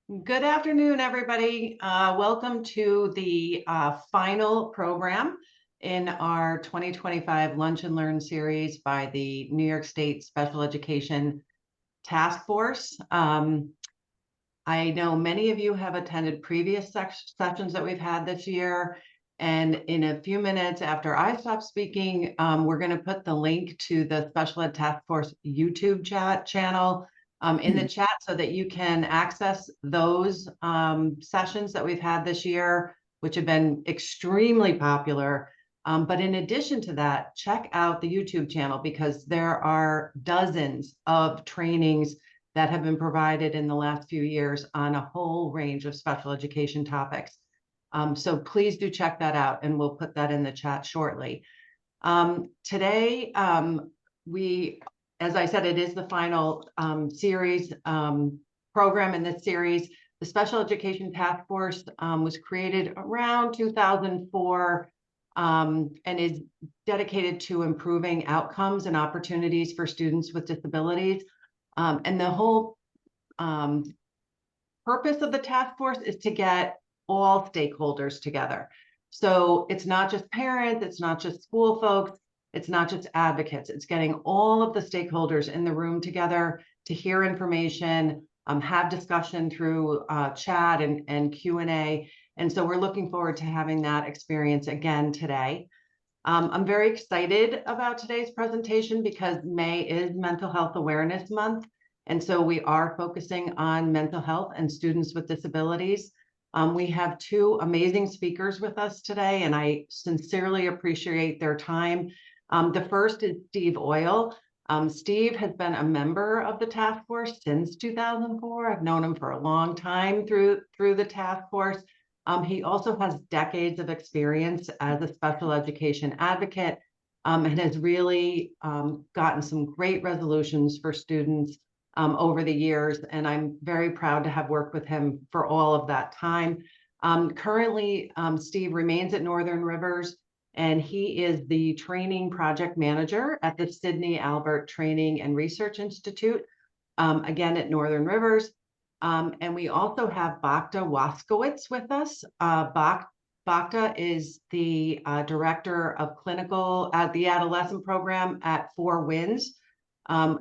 Good afternoon, everybody. Welcome to the final program in our 2025 Lunch and Learn series by the New York State Special Education Task Force. I know many of you have attended previous sessions that we've had this year. And in a few minutes after I stop speaking, we're going to put the link to the Special Ed Task Force YouTube channel in the chat so that you can access those sessions that we've had this year, which have been extremely popular. But in addition to that, check out the YouTube channel because there are dozens of trainings that have been provided in the last few years on a whole range of special education topics. So please do check that out, and we'll put that in the chat shortly. Today, as I said, it is the final series program in this series. The Special Education Task Force was created around 2004 and is dedicated to improving outcomes and opportunities for students with disabilities. And the whole purpose of the task force is to get all stakeholders together. So it's not just parents, it's not just school folks, it's not just advocates, it's getting all of the stakeholders in the room together to hear information, have discussion through chat and Q&A. And so we're looking forward to having that experience again today. I'm very excited about today's presentation because May is Mental Health Awareness Month. And so we are focusing on mental health and students with disabilities. We have two amazing speakers with us today, and I sincerely appreciate their time. The first is Steve Oil. Steve has been a member of the task force since 2004. I've known him for a long time through the task force. He also has decades of experience as a special education advocate and has really gotten some great resolutions for students over the years, and I'm very proud to have worked with him for all of that time. Currently, Steve remains at Northern Rivers, and he is the training project manager at the Sidney Albert Training and Research Institute, again at Northern Rivers. And we also have Bhakta Waskowitz with us. Bhakta is the director of clinical at the adolescent program at Four Winds,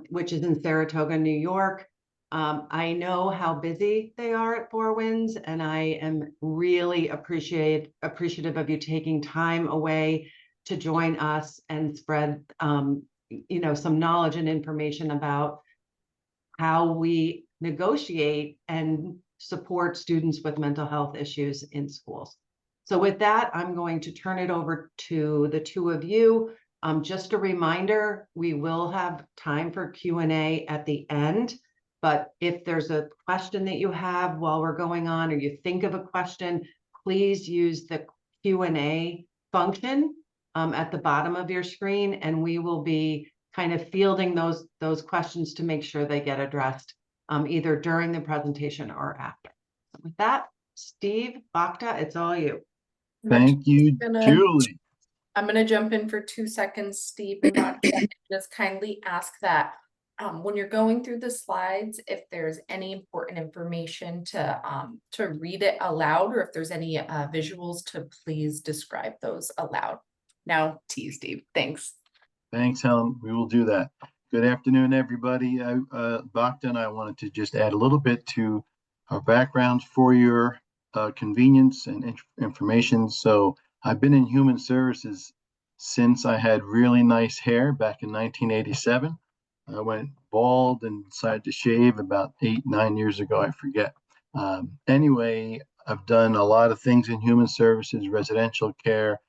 which is in Saratoga, New York. I know how busy they are at Four Winds, and I am really appreciative of you taking time away to join us and spread some knowledge and information about how we negotiate and support students with mental health issues in schools. So with that, I'm going to turn it over to the two of you. Just a reminder, we will have time for Q&A at the end, but if there's a question that you have while we're going on, or you think of a question, please use the Q&A function at the bottom of your screen, and we will be kind of fielding those questions to make sure they get addressed either during the presentation or after. So with that, Steve, Bhakta, it's all you. Thank you, Julie. I'm going to jump in for 2 seconds, Steve, and just kindly ask that when you're going through the slides, if there's any important information to read it aloud, or if there's any visuals, to please describe those aloud. Now to you, Steve. Thanks. Thanks, Helen. We will do that. Good afternoon, everybody. Bhakta and I wanted to just add a little bit to our backgrounds for your convenience and information. So I've been in human services since I had really nice hair back in 1987. I went bald and decided to shave about 8-9 years ago, I forget. Anyway, I've done a lot of things in human services, residential care,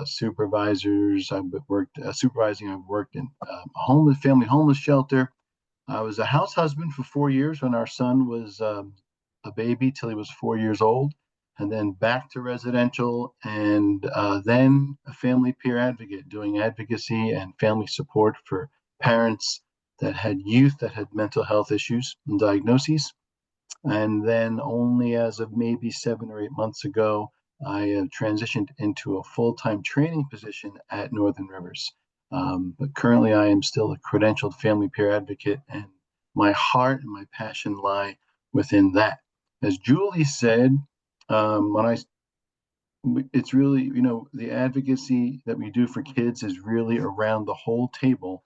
supervisors. I've worked supervising. I've worked in a family homeless shelter. I was a house husband for 4 years when our son was a baby till he was 4 years old. And then back to residential, and then a family peer advocate, doing advocacy and family support for parents that had youth that had mental health issues and diagnoses. And then only as of maybe 7 or 8 months ago, I transitioned into a full-time training position at Northern Rivers. But currently I am still a credentialed family peer advocate, and my heart and my passion lie within that. as Julie said, it's really, the advocacy that we do for kids is really around the whole table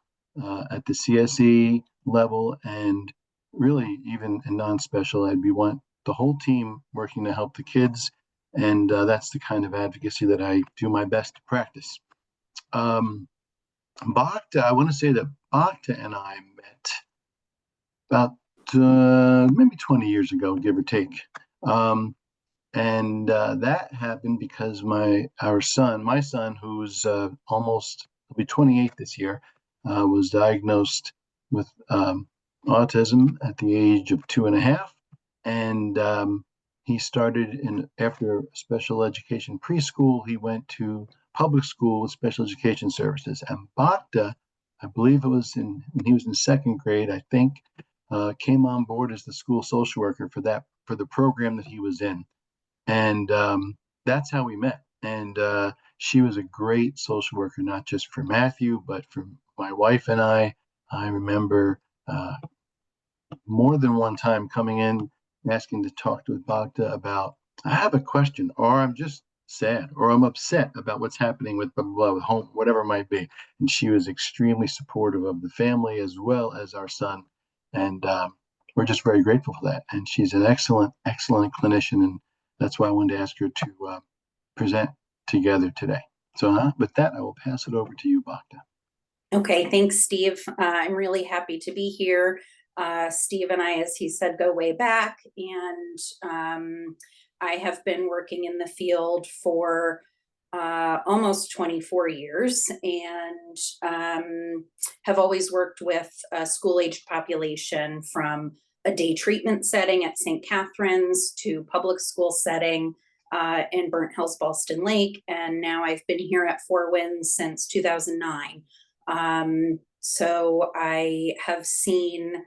at the CSE level, and really even in non-special ed. We want the whole team working to help the kids, and that's the kind of advocacy that I do my best to practice. Bhakta, I want to say that Bhakta and I met about maybe 20 years ago, give or take. And that happened because my son, who's almost, will be 28 this year, was diagnosed with autism at the age of 2.5. And he started after special education preschool, he went to public school with special education services. And Bhakta, I believe it was when he was in 2nd grade, I think, came on board as the school social worker for the program that he was in. And that's how we met. And she was a great social worker, not just for Matthew, but for my wife and I. I remember more than one time coming in, asking to talk to Bhakta about, I have a question, or I'm just sad, or I'm upset about what's happening with blah, blah, blah, with home, whatever it might be. And she was extremely supportive of the family as well as our son. And we're just very grateful for that. And she's an excellent, excellent clinician. And that's why I wanted to ask her to present together today. So with that, I will pass it over to you, Bhakta. Okay, thanks, Steve. I'm really happy to be here. Steve and I, as he said, go way back, and I have been working in the field for almost 24 years, and have always worked with a school-aged population, from a day treatment setting at St. Catherine's to public school setting in Burnt Hills, Ballston Lake, and now I've been here at Four Winds since 2009. So I have seen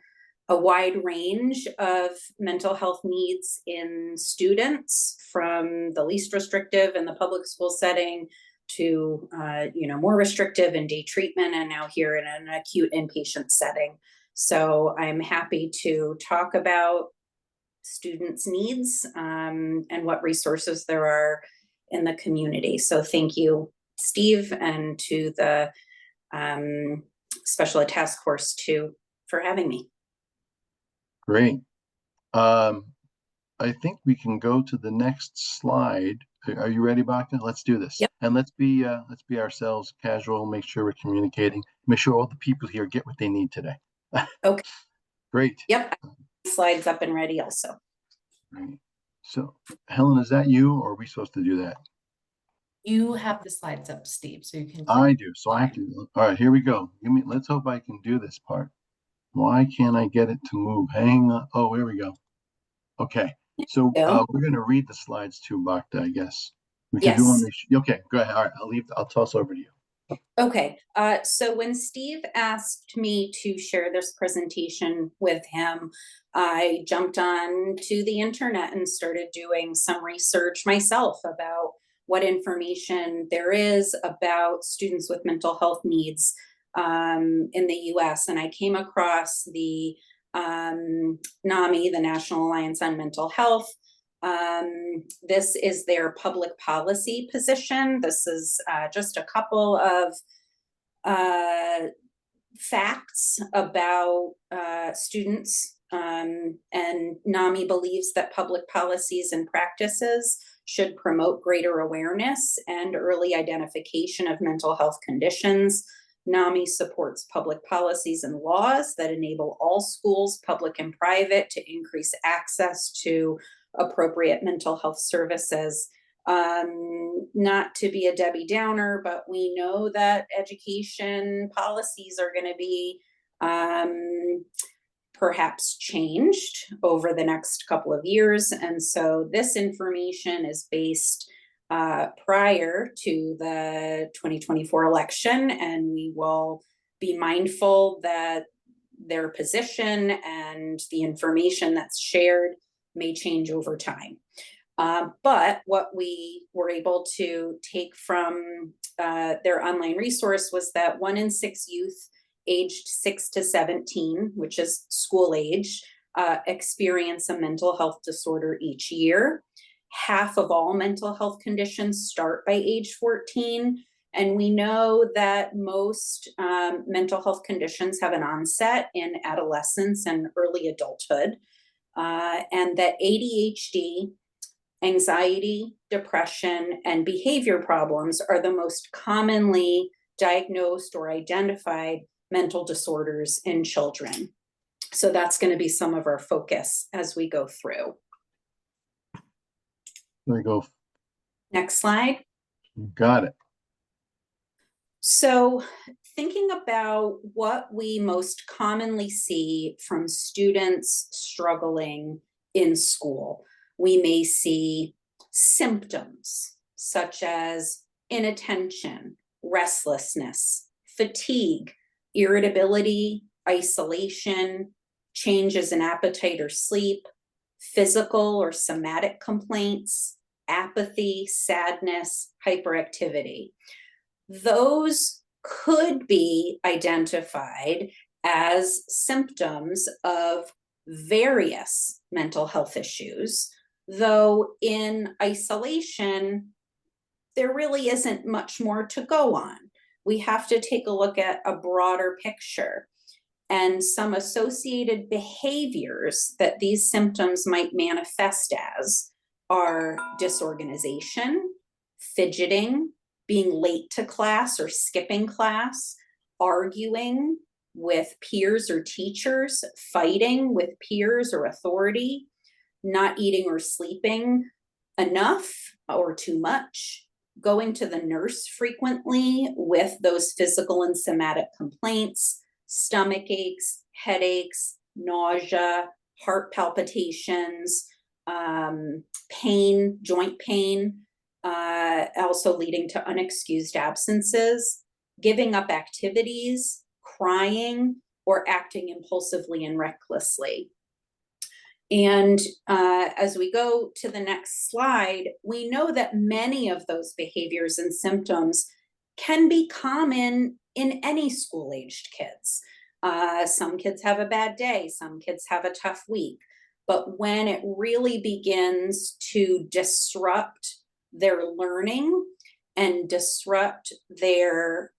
a wide range of mental health needs in students, from the least restrictive in the public school setting to more restrictive in day treatment, and now here in an acute inpatient setting. So I'm happy to talk about students' needs and what resources there are in the community. So thank you, Steve, and to the Special Ed Task Force too, for having me. Great. I think we can go to the next slide. Are you ready, Bhakta? Let's do this. Yep. And let's be ourselves, casual, make sure we're communicating, make sure all the people here get what they need today. Okay. Great. Yep. Slides up and ready also. Right. So Helen, is that you, or are we supposed to do that? You have the slides up, Steve, so you can. I do. So I have to. All right, here we go. Let's hope I can do this part. Why can't I get it to move? Hang on. Oh, here we go. Okay. So we're going to read the slides too, Bhakta, I guess. Yes. Okay, go ahead. All right, I'll toss over to you. Okay. So when Steve asked me to share this presentation with him, I jumped on to the internet and started doing some research myself about what information there is about students with mental health needs in the US. And I came across the NAMI, the National Alliance on Mental Health. This is their public policy position. This is just a couple of facts about students. And NAMI believes that public policies and practices should promote greater awareness and early identification of mental health conditions. NAMI supports public policies and laws that enable all schools, public and private, to increase access to appropriate mental health services. Not to be a Debbie Downer, but we know that education policies are going to be perhaps changed over the next couple of years. And so this information is based prior to the 2024 election, and we will be mindful that their position and the information that's shared may change over time. But what we were able to take from their online resource was that 1 in 6 youth aged 6 to 17, which is school age, experience a mental health disorder each year. Half of all mental health conditions start by age 14. And we know that most mental health conditions have an onset in adolescence and early adulthood, and that ADHD, anxiety, depression, and behavior problems are the most commonly diagnosed or identified mental disorders in children. So that's going to be some of our focus as we go through. There we go. Next slide. Got it. So thinking about what we most commonly see from students struggling in school, we may see symptoms such as inattention, restlessness, fatigue, irritability, isolation, changes in appetite or sleep, physical or somatic complaints, apathy, sadness, hyperactivity. Those could be identified as symptoms of various mental health issues, though in isolation, there really isn't much more to go on. We have to take a look at a broader picture, and some associated behaviors that these symptoms might manifest as are disorganization, fidgeting, being late to class or skipping class, arguing with peers or teachers, fighting with peers or authority, not eating or sleeping enough or too much, going to the nurse frequently with those physical and somatic complaints, stomach aches, headaches, nausea, heart palpitations, pain, joint pain, also leading to unexcused absences, giving up activities, crying, or acting impulsively and recklessly. And as we go to the next slide, we know that many of those behaviors and symptoms can be common in any school-aged kids. Some kids have a bad day, some kids have a tough week, but when it really begins to disrupt their learning and disrupt their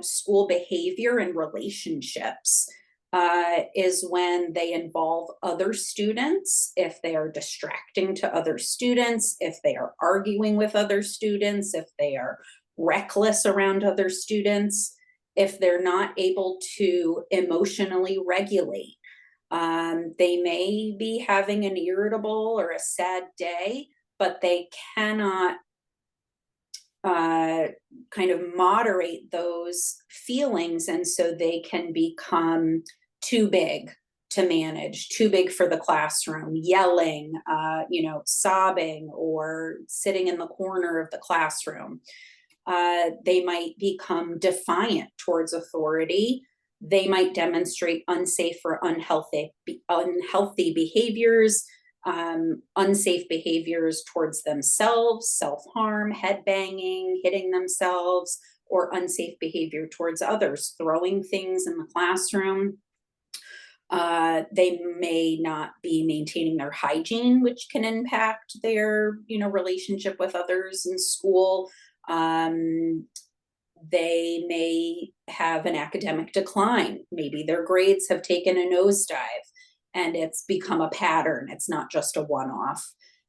school behavior and relationships, is when they involve other students, if they are distracting to other students, if they are arguing with other students, if they are reckless around other students, if they're not able to emotionally regulate. They may be having an irritable or a sad day, but they cannot kind of moderate those feelings, and so they can become too big to manage, too big for the classroom, yelling, sobbing, or sitting in the corner of the classroom. They might become defiant towards authority. They might demonstrate unsafe or unhealthy behaviors, unsafe behaviors towards themselves, self-harm, headbanging, hitting themselves, or unsafe behavior towards others, throwing things in the classroom. They may not be maintaining their hygiene, which can impact their, relationship with others in school. They may have an academic decline. Maybe their grades have taken a nosedive and it's become a pattern. It's not just a one-off.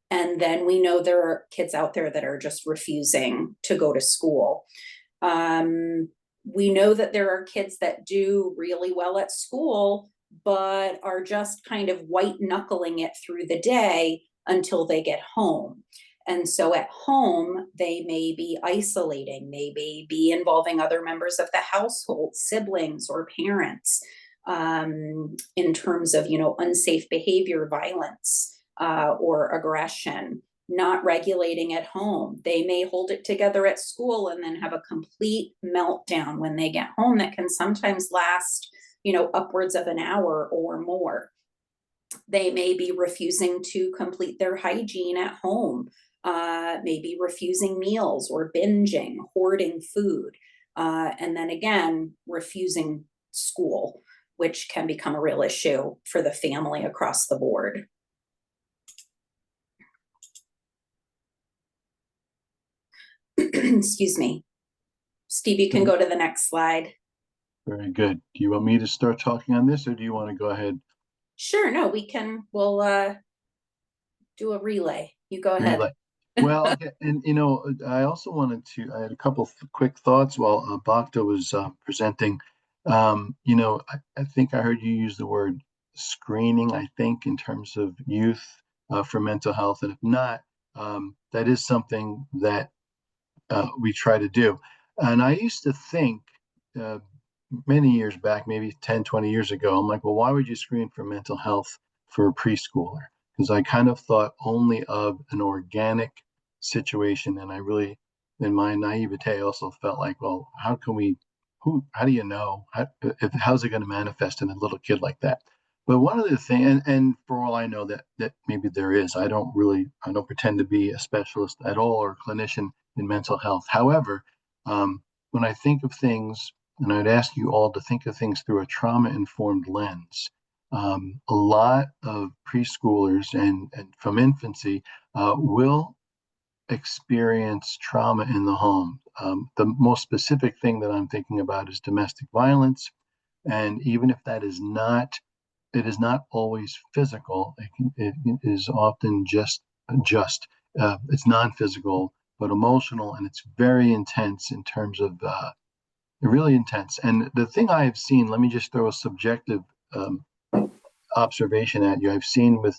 And then we know there are kids out there that are just refusing to go to school. We know that there are kids that do really well at school, but are just kind of white knuckling it through the day until they get home. And so at home, they may be isolating, they may be involving other members of the household, siblings or parents, in terms of, unsafe behavior, violence, or aggression, not regulating at home. They may hold it together at school and then have a complete meltdown when they get home that can sometimes last, upwards of an hour or more. They may be refusing to complete their hygiene at home, maybe refusing meals or binging, hoarding food, and then again, refusing school, which can become a real issue for the family across the board. Excuse me. Steve, you can go to the next slide. Very good. Do you want me to start talking on this, or do you want to go ahead? Sure, no, we'll do a relay. You go ahead. Relay. Well, okay, and I also I had a couple of quick thoughts while Bhakta was presenting. I think I heard you use the word screening, I think, in terms of youth for mental health. And if not, that is something that we try to do. And I used to think many years back, maybe 10, 20 years ago, I'm like, well, why would you screen for mental health for a preschooler? Because I kind of thought only of an organic situation. And I really, in my naivete, also felt like, well, how do you know? How's it going to manifest in a little kid like that? But one of the things, and for all I know that maybe there is, I don't pretend to be a specialist at all or a clinician in mental health. However, when I think of things, and I'd ask you all to think of things through a trauma-informed lens, a lot of preschoolers and from infancy will experience trauma in the home. The most specific thing that I'm thinking about is domestic violence. And even if it is not always physical. It is often just it's non-physical, but emotional, and it's very intense in terms of really intense. And the thing I have seen, let me just throw a subjective observation at you. I've seen with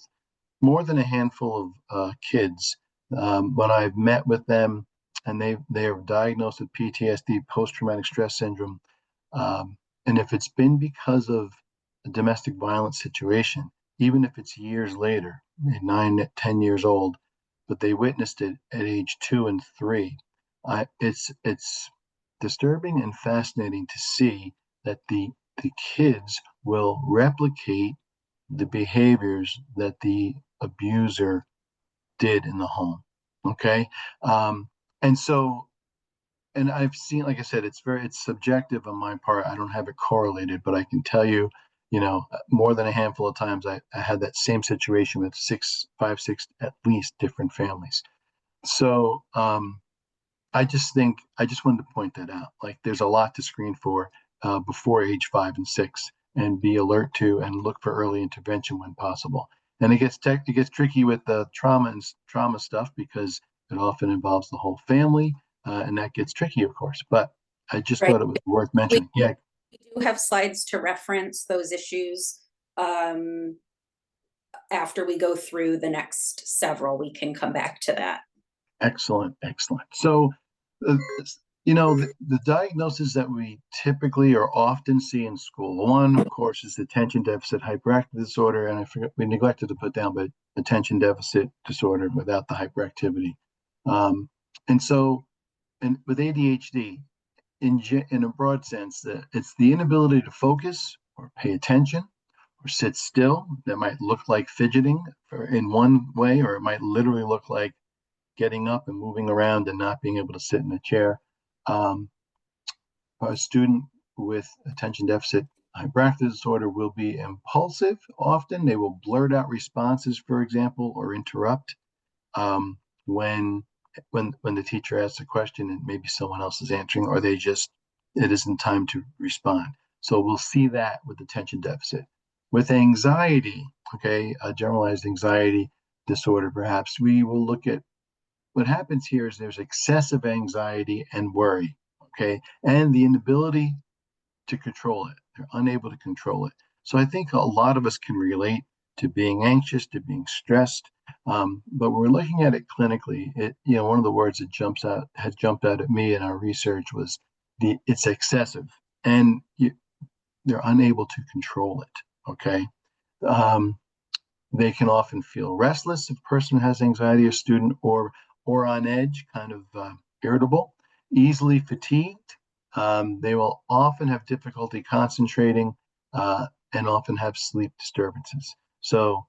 more than a handful of kids when I've met with them, and they are diagnosed with PTSD, post-traumatic stress syndrome, and if it's been because of a domestic violence situation, even if it's years later, 9, 10 years old, but they witnessed it at age 2 and 3, it's disturbing and fascinating to see that the kids will replicate the behaviors that the abuser did in the home. Okay. And so, and I've seen, like I said, it's subjective on my part. I don't have it correlated, but I can tell you, more than a handful of times I had that same situation with 5, 6 at least different families. So I just wanted to point that out. Like, there's a lot to screen for before age 5 and 6, and be alert to and look for early intervention when possible. And it gets tricky with the trauma stuff, because it often involves the whole family, and that gets tricky, of course. But I just thought it was worth mentioning. Yeah. We do have slides to reference those issues. After we go through the next several, we can come back to that. Excellent. So, the diagnoses that we typically or often see in school, one, of course, is attention deficit hyperactivity disorder. And I forgot, we neglected to put down, but attention deficit disorder without the hyperactivity. And with ADHD, in a broad sense, that it's the inability to focus or pay attention or sit still. That might look like fidgeting in one way, or it might literally look like getting up and moving around and not being able to sit in a chair. A student with attention deficit hyperactivity disorder will be impulsive. Often they will blurt out responses, for example, or interrupt when the teacher asks a question and maybe someone else is answering, or it isn't time to respond. So we'll see that with attention deficit. With anxiety, a generalized anxiety disorder, perhaps, we will look at what happens here is there's excessive anxiety and worry, and the inability to control it. They're unable to control it. So I think a lot of us can relate to being anxious, to being stressed. But we're looking at it clinically. One of the words that had jumped out at me in our research was it's excessive, and they're unable to control it. They can often feel restless if a person has anxiety, a student, or on edge, kind of irritable, easily fatigued. They will often have difficulty concentrating and often have sleep disturbances. So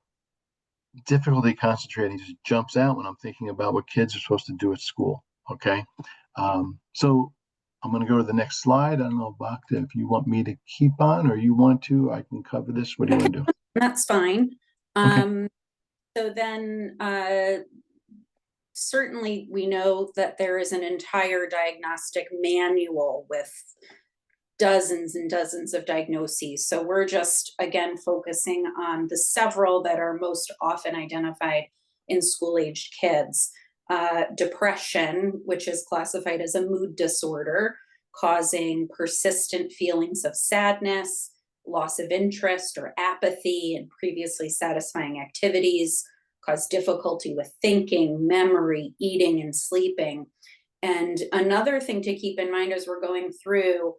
difficulty concentrating just jumps out when I'm thinking about what kids are supposed to do at school. So I'm going to go to the next slide. I don't know, Bhakta, if you want me to keep on or you want to, I can cover this. What do you want to do? That's fine. Okay. So then, certainly we know that there is an entire diagnostic manual with dozens and dozens of diagnoses. So we're just, again, focusing on the several that are most often identified in school-aged kids. Depression, which is classified as a mood disorder, causing persistent feelings of sadness, loss of interest or apathy in previously satisfying activities, cause difficulty with thinking, memory, eating, and sleeping. And another thing to keep in mind as we're going through,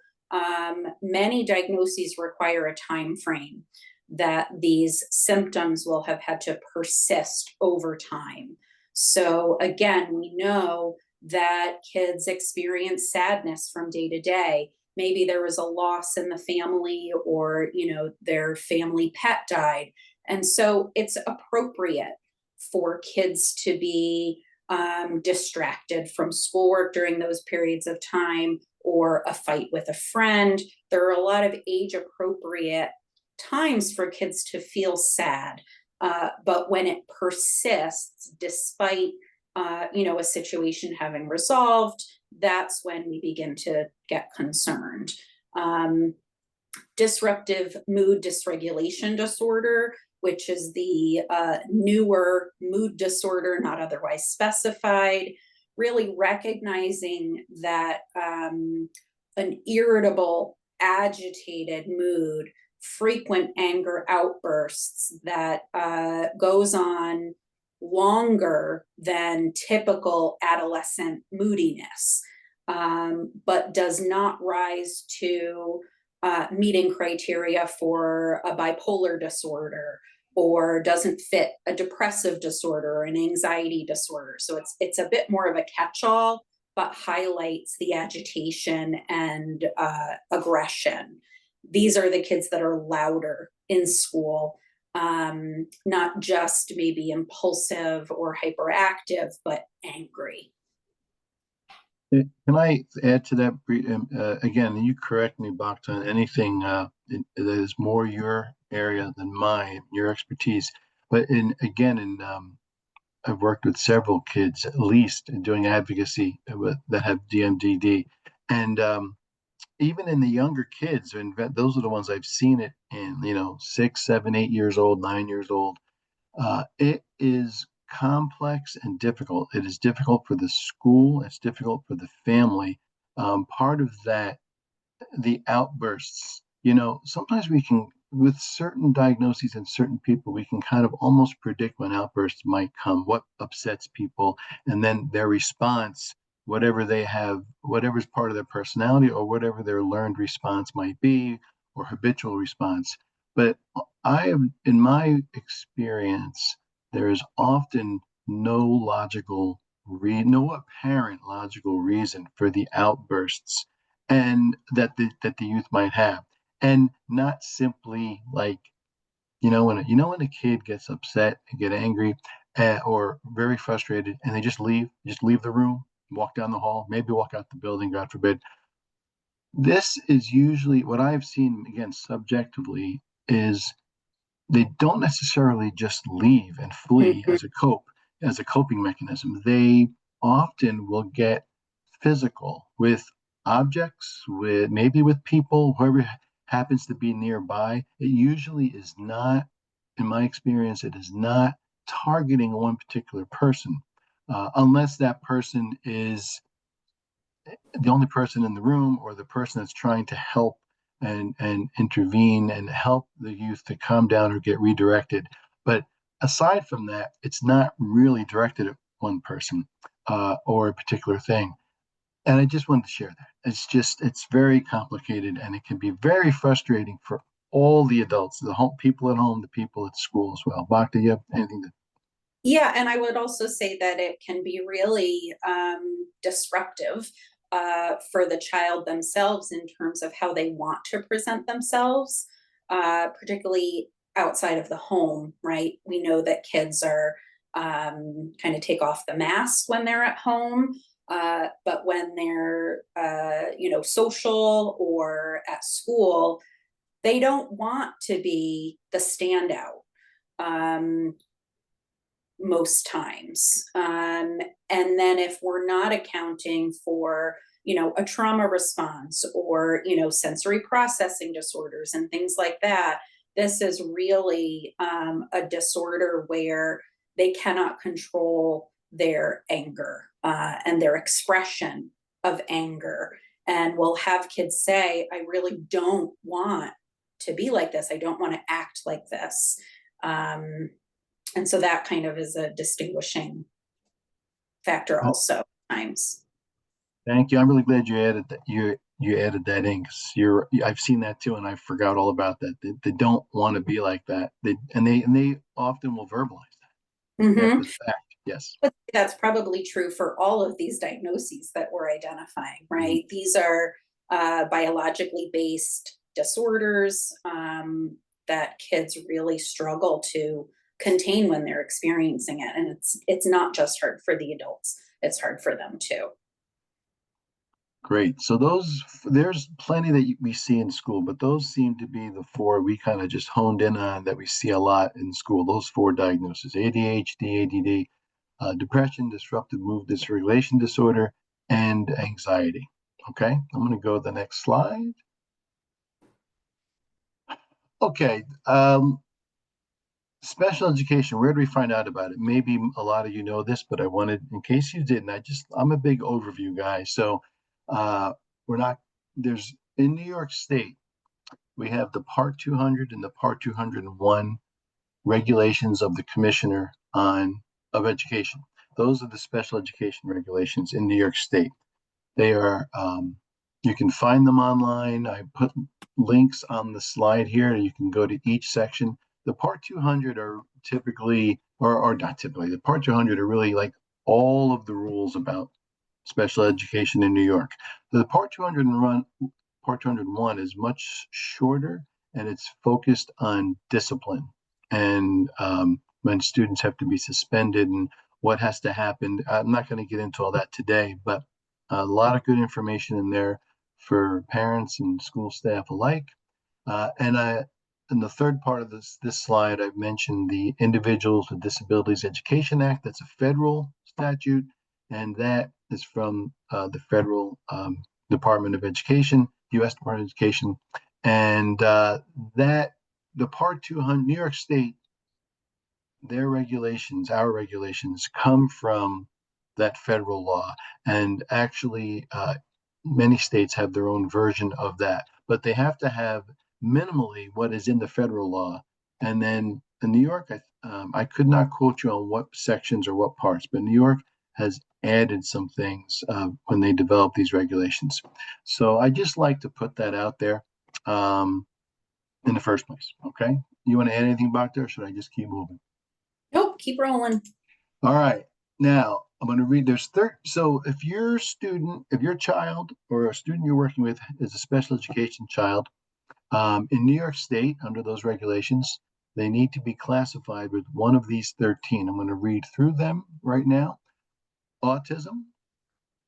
many diagnoses require a time frame that these symptoms will have had to persist over time. So again, we know that kids experience sadness from day to day. Maybe there was a loss in the family, or their family pet died. And so it's appropriate for kids to be distracted from schoolwork during those periods of time, or a fight with a friend. There are a lot of age appropriate times for kids to feel sad. But when it persists, despite a situation having resolved, that's when we begin to get concerned. Disruptive mood dysregulation disorder, which is the newer mood disorder, not otherwise specified, really recognizing that an irritable, agitated mood, frequent anger outbursts that goes on longer than typical adolescent moodiness, but does not rise to meeting criteria for a bipolar disorder, or doesn't fit a depressive disorder or an anxiety disorder. So it's a bit more of a catch-all, but highlights the agitation and aggression. These are the kids that are louder in school, not just maybe impulsive or hyperactive, but angry. Can I add to that? Again, you correct me, Bhakta, on anything that is more your area than mine, your expertise. But I've worked with several kids, at least, doing advocacy that have DMDD. And even in the younger kids, and those are the ones I've seen it in, 6, 7, 8 years old, 9 years old. It is complex and difficult. It is difficult for the school. It's difficult for the family. Part of that, the outbursts, sometimes we can, with certain diagnoses and certain people, we can kind of almost predict when outbursts might come, what upsets people, and then their response, whatever they have, whatever's part of their personality or whatever their learned response might be, or habitual response. But in my experience, there is often no apparent logical reason for the outbursts and that the youth might have, and not simply like when a kid gets upset and get angry or very frustrated, and they just leave the room, walk down the hall, maybe walk out the building, God forbid. This is usually what I've seen, again, subjectively, is they don't necessarily just leave and flee as a coping mechanism. They often will get physical with objects, with people, whoever happens to be nearby. It usually is not, in my experience, it is not targeting one particular person, unless that person is the only person in the room, or the person that's trying to help and intervene and help the youth to calm down or get redirected. But aside from that, it's not really directed at one person or a particular thing. And I just wanted to share that. It's very complicated, and it can be very frustrating for all the adults, the people at home, the people at school as well. Bhakti, you have anything to? Yeah, and I would also say that it can be really disruptive for the child themselves in terms of how they want to present themselves, particularly outside of the home, right? We know that kids are kind of take off the mask when they're at home. But when they're, social or at school, they don't want to be the standout. Most times. And then if we're not accounting for, a trauma response or, sensory processing disorders and things like that, this is really a disorder where they cannot control their anger and their expression of anger. And we'll have kids say, I really don't want to be like this. I don't want to act like this. And so that kind of is a distinguishing factor also times. Thank you. I'm really glad you added that. You added that in because I've seen that too, and I forgot all about that. They don't want to be like that. They often will verbalize that after the fact. Yes. But that's probably true for all of these diagnoses that we're identifying, right? These are biologically based disorders that kids really struggle to contain when they're experiencing it. And it's not just hard for the adults, it's hard for them too. Great. So there's plenty that we see in school, but those seem to be the four we kind of just honed in on that we see a lot in school. Those four diagnoses: ADHD, ADD, depression, disruptive mood dysregulation disorder, and anxiety. Okay, I'm going to go to the next slide. Okay, special education, where do we find out about it? Maybe a lot of you know this, but I wanted, in case you didn't, I'm a big overview guy. So in New York State, we have the Part 200 and the Part 201 regulations of the Commissioner of Education. Those are the special education regulations in New York State. They are, you can find them online. I put links on the slide here. You can go to each section. The Part 200 are typically, or not typically, the Part 200 are really like all of the rules about special education in New York. The Part 201 is much shorter, and it's focused on discipline and when students have to be suspended and what has to happen. I'm not going to get into all that today, but a lot of good information in there for parents and school staff alike. In the third part of this slide, I've mentioned the Individuals with Disabilities Education Act. That's a federal statute, and that is from the federal Department of Education, U.S. Department of Education. And the Part 200, New York State, their regulations, our regulations, come from that federal law. And actually, many states have their own version of that, but they have to have minimally what is in the federal law. And then in New York, I could not quote you on what sections or what parts, but New York has added some things when they develop these regulations. So I just like to put that out there in the first place. Okay. You want to add anything back there? Or should I just keep moving? Nope, keep rolling. All right. Now I'm going to read. So if your child or a student you're working with is a special education child, in New York State, under those regulations, they need to be classified with one of these 13. I'm going to read through them right now. Autism,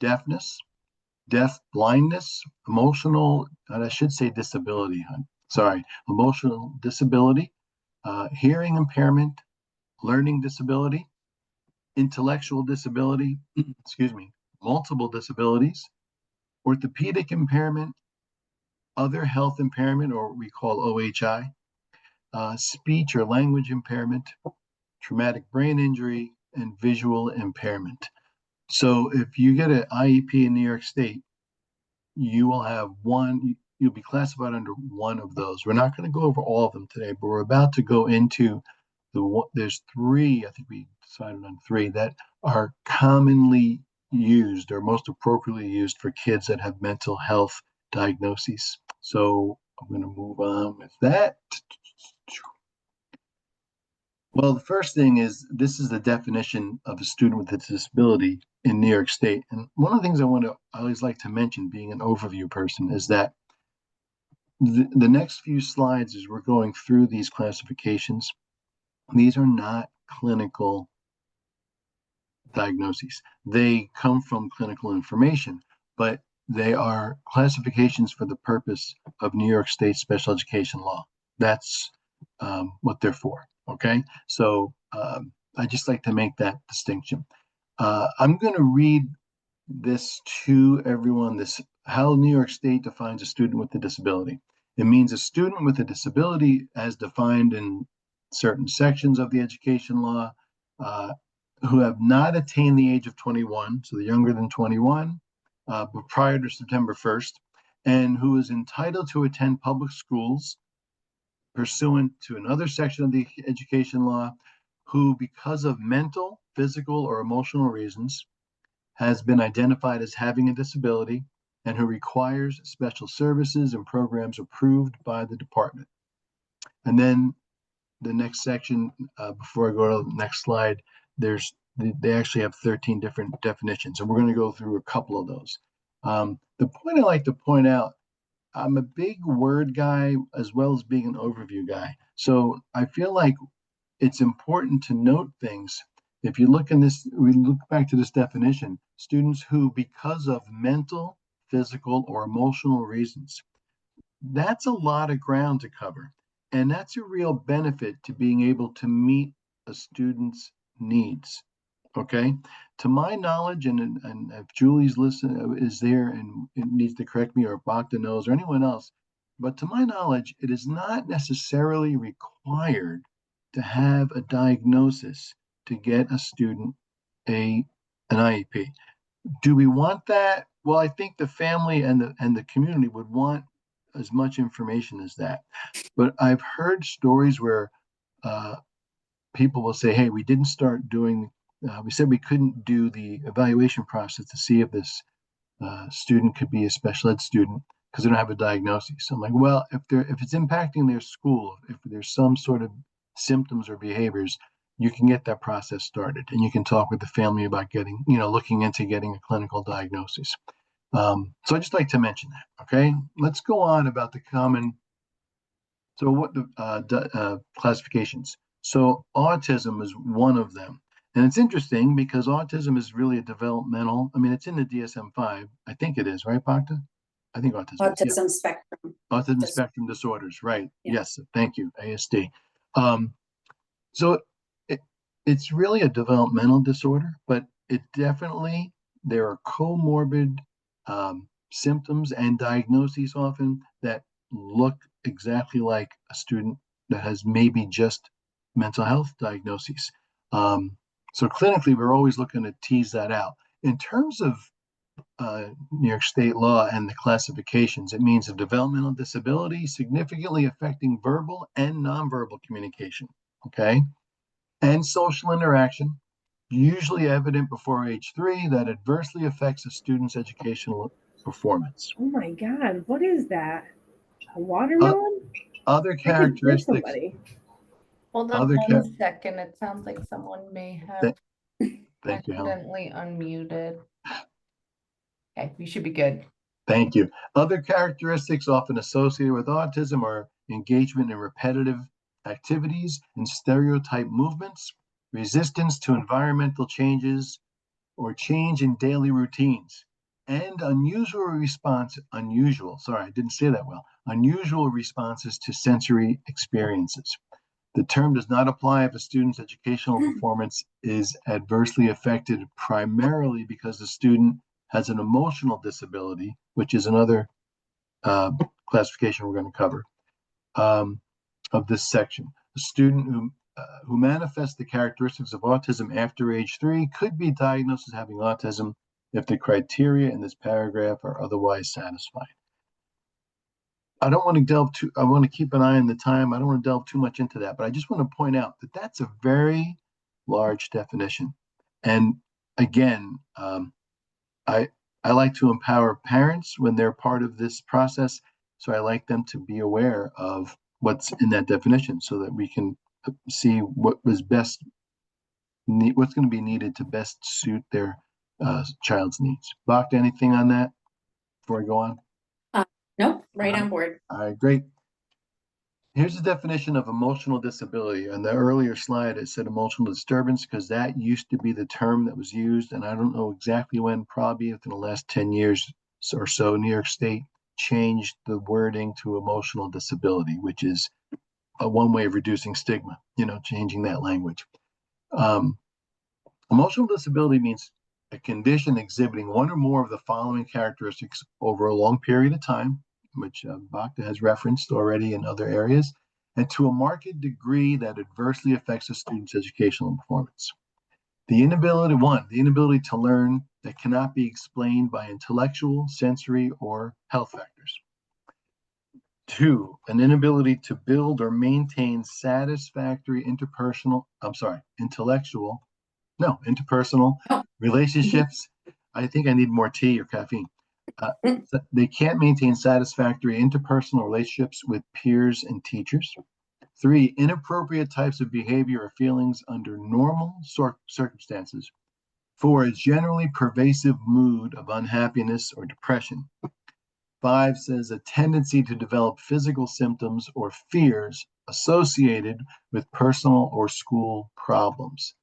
deafness, blindness, emotional, and I should say disability. Emotional disability, hearing impairment, learning disability, intellectual disability, multiple disabilities, orthopedic impairment, other health impairment, or we call OHI, speech or language impairment, traumatic brain injury, and visual impairment. So if you get an IEP in New York State, you'll be classified under one of those. We're not going to go over all of them today, but we're about to go into there's three, I think we decided on three, that are commonly used or most appropriately used for kids that have mental health diagnoses. So I'm going to move on with that. Well, the first thing is, this is the definition of a student with a disability in New York State. And one of the things I always like to mention, being an overview person, is that the next few slides, as we're going through these classifications, these are not clinical diagnoses. They come from clinical information, but they are classifications for the purpose of New York State special education law. That's what they're for. Okay, so I just like to make that distinction. I'm going to read this to everyone. This how New York State defines a student with a disability. It means a student with a disability as defined in certain sections of the education law, who have not attained the age of 21, so they're younger than 21, but prior to September 1st, and who is entitled to attend public schools pursuant to another section of the education law, who, because of mental, physical, or emotional reasons, has been identified as having a disability and who requires special services and programs approved by the department. And then the next section, before I go to the next slide, they actually have 13 different definitions, and we're going to go through a couple of those. The point I like to point out, I'm a big word guy as well as being an overview guy. So I feel like it's important to note things. If you look in this, we look back to this definition, students who, because of mental, physical, or emotional reasons, that's a lot of ground to cover. And that's a real benefit to being able to meet a student's needs. Okay. To my knowledge, and if Julie's is there and needs to correct me, or Bhakta knows, or anyone else, but to my knowledge, it is not necessarily required to have a diagnosis to get a student an IEP. Do we want that? Well, I think the family and the community would want as much information as that. But I've heard stories where people will say, "Hey, we didn't start doing. We said we couldn't do the evaluation process to see if this student could be a special ed student because they don't have a diagnosis." So I'm like, well, if it's impacting their school, if there's some sort of symptoms or behaviors, you can get that process started, and you can talk with the family about looking into getting a clinical diagnosis. So I just like to mention that. Okay, let's go on about the common. So what the classifications? So autism is one of them. And it's interesting because autism is really a developmental, I mean, it's in the DSM-5. I think it is, right, Bhakta? I think autism is, yeah. Autism spectrum. Autism spectrum disorders, right. Yeah. Yes, thank you, ASD. So it's really a developmental disorder, but it definitely, there are comorbid symptoms and diagnoses often that look exactly like a student that has maybe just mental health diagnoses. So clinically, we're always looking to tease that out. In terms of New York State law and the classifications, it means a developmental disability significantly affecting verbal and nonverbal communication, okay, and social interaction, usually evident before age 3, that adversely affects a student's educational performance. Oh my God, what is that? A watermelon? Other I could kill characteristics. somebody. Hold on Other one second. It sounds like someone may have Thank you, Helen. accidentally unmuted. Okay, we should be good. Thank you. Other characteristics often associated with autism are engagement in repetitive activities and stereotype movements, resistance to environmental changes, or change in daily routines, and unusual responses to sensory experiences. The term does not apply if a student's educational performance is adversely affected primarily because the student has an emotional disability, which is another classification we're going to cover of this section. A student who manifests the characteristics of autism after age 3 could be diagnosed as having autism if the criteria in this paragraph are otherwise satisfied. I don't want to I want to keep an eye on the time. I don't want to delve too much into that, but I just want to point out that that's a very large definition. And again, I like to empower parents when they're part of this process. So I like them to be aware of what's in that definition so that we can see what was best, what's going to be needed to best suit their child's needs. Bhakta, anything on that before I go on? Nope, right on board. All right, great. Here's the definition of emotional disability. On the earlier slide, it said emotional disturbance because that used to be the term that was used. And I don't know exactly when, probably within the last 10 years or so, New York State changed the wording to emotional disability, which is one way of reducing stigma, changing that language. Emotional disability means a condition exhibiting one or more of the following characteristics over a long period of time, which Bhakta has referenced already in other areas, and to a marked degree that adversely affects a student's educational performance. The inability to learn that cannot be explained by intellectual, sensory, or health factors. 2, an inability to build or maintain satisfactory interpersonal relationships. I think I need more tea or caffeine. They can't maintain satisfactory interpersonal relationships with peers and teachers. 3, inappropriate types of behavior or feelings under normal circumstances. 4, a generally pervasive mood of unhappiness or depression. 5 says a tendency to develop physical symptoms or fears associated with personal or school problems.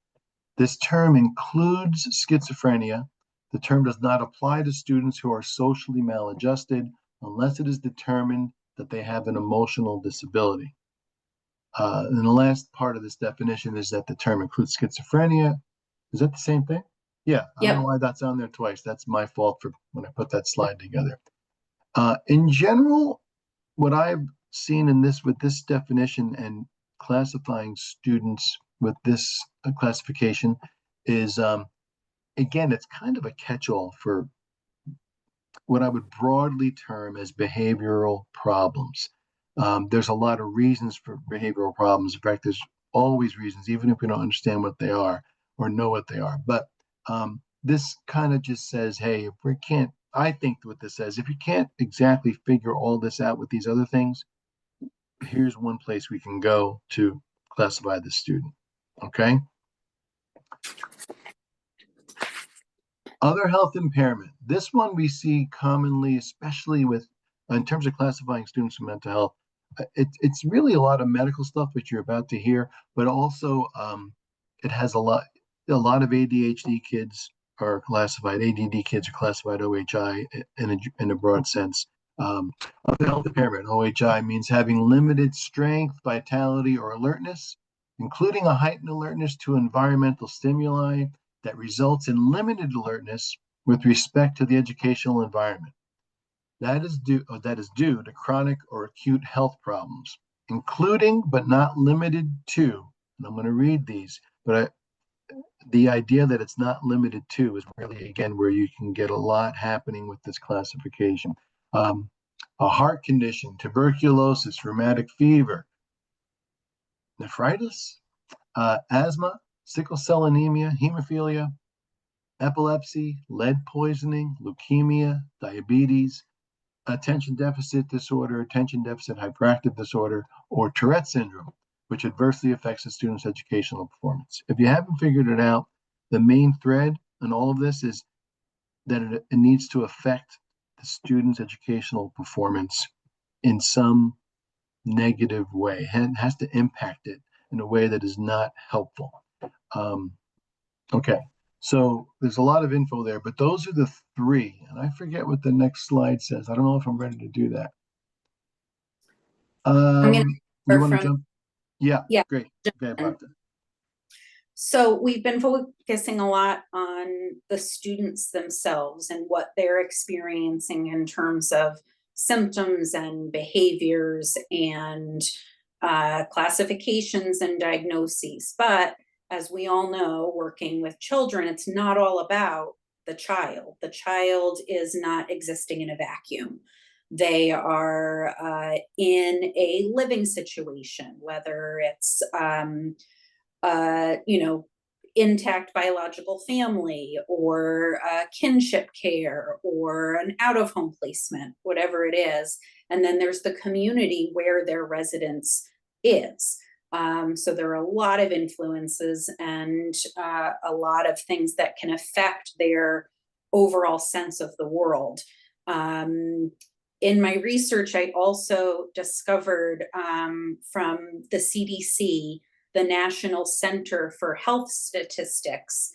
This term includes schizophrenia. The term does not apply to students who are socially maladjusted unless it is determined that they have an emotional disability. And the last part of this definition is that the term includes schizophrenia. Is that the same thing? Yeah, I don't know why that's on there twice. That's my fault for when I put that slide together. In general, what I've seen in this with this definition and classifying students with this classification is, again, it's kind of a catch-all for what I would broadly term as behavioral problems. There's a lot of reasons for behavioral problems. In fact, there's always reasons, even if we don't understand what they are or know what they are. But this kind of just says, hey, if we can't, I think what this says, if you can't exactly figure all this out with these other things, here's one place we can go to classify the student, okay? Other health impairment. This one we see commonly, especially in terms of classifying students with mental health. It's really a lot of medical stuff, which you're about to hear, but also it has a lot of ADHD kids are classified, ADD kids are classified OHI in a broad sense. Other health impairment, OHI, means having limited strength, vitality, or alertness, including a heightened alertness to environmental stimuli that results in limited alertness with respect to the educational environment. That is due to chronic or acute health problems, including but not limited to, and I'm going to read these, but the idea that it's not limited to is really, again, where you can get a lot happening with this classification. A heart condition, tuberculosis, rheumatic fever, nephritis, asthma, sickle cell anemia, hemophilia, epilepsy, lead poisoning, leukemia, diabetes, attention deficit disorder, attention deficit hyperactive disorder, or Tourette syndrome, which adversely affects a student's educational performance. If you haven't figured it out, the main thread in all of this is that it needs to affect the student's educational performance in some negative way. It has to impact it in a way that is not helpful. Okay, so there's a lot of info there, but those are the 3. And I forget what the next slide says. I don't know if I'm ready to do that. You want to jump? Yeah, great. Okay, Bhakta. So we've been focusing a lot on the students themselves and what they're experiencing in terms of symptoms and behaviors and classifications and diagnoses. But as we all know, working with children, it's not all about the child. The child is not existing in a vacuum. They are in a living situation, whether it's intact biological family or kinship care or an out-of-home placement, whatever it is. And then there's the community where their residence is. So there are a lot of influences and a lot of things that can affect their overall sense of the world. In my research, I also discovered from the CDC, the National Center for Health Statistics,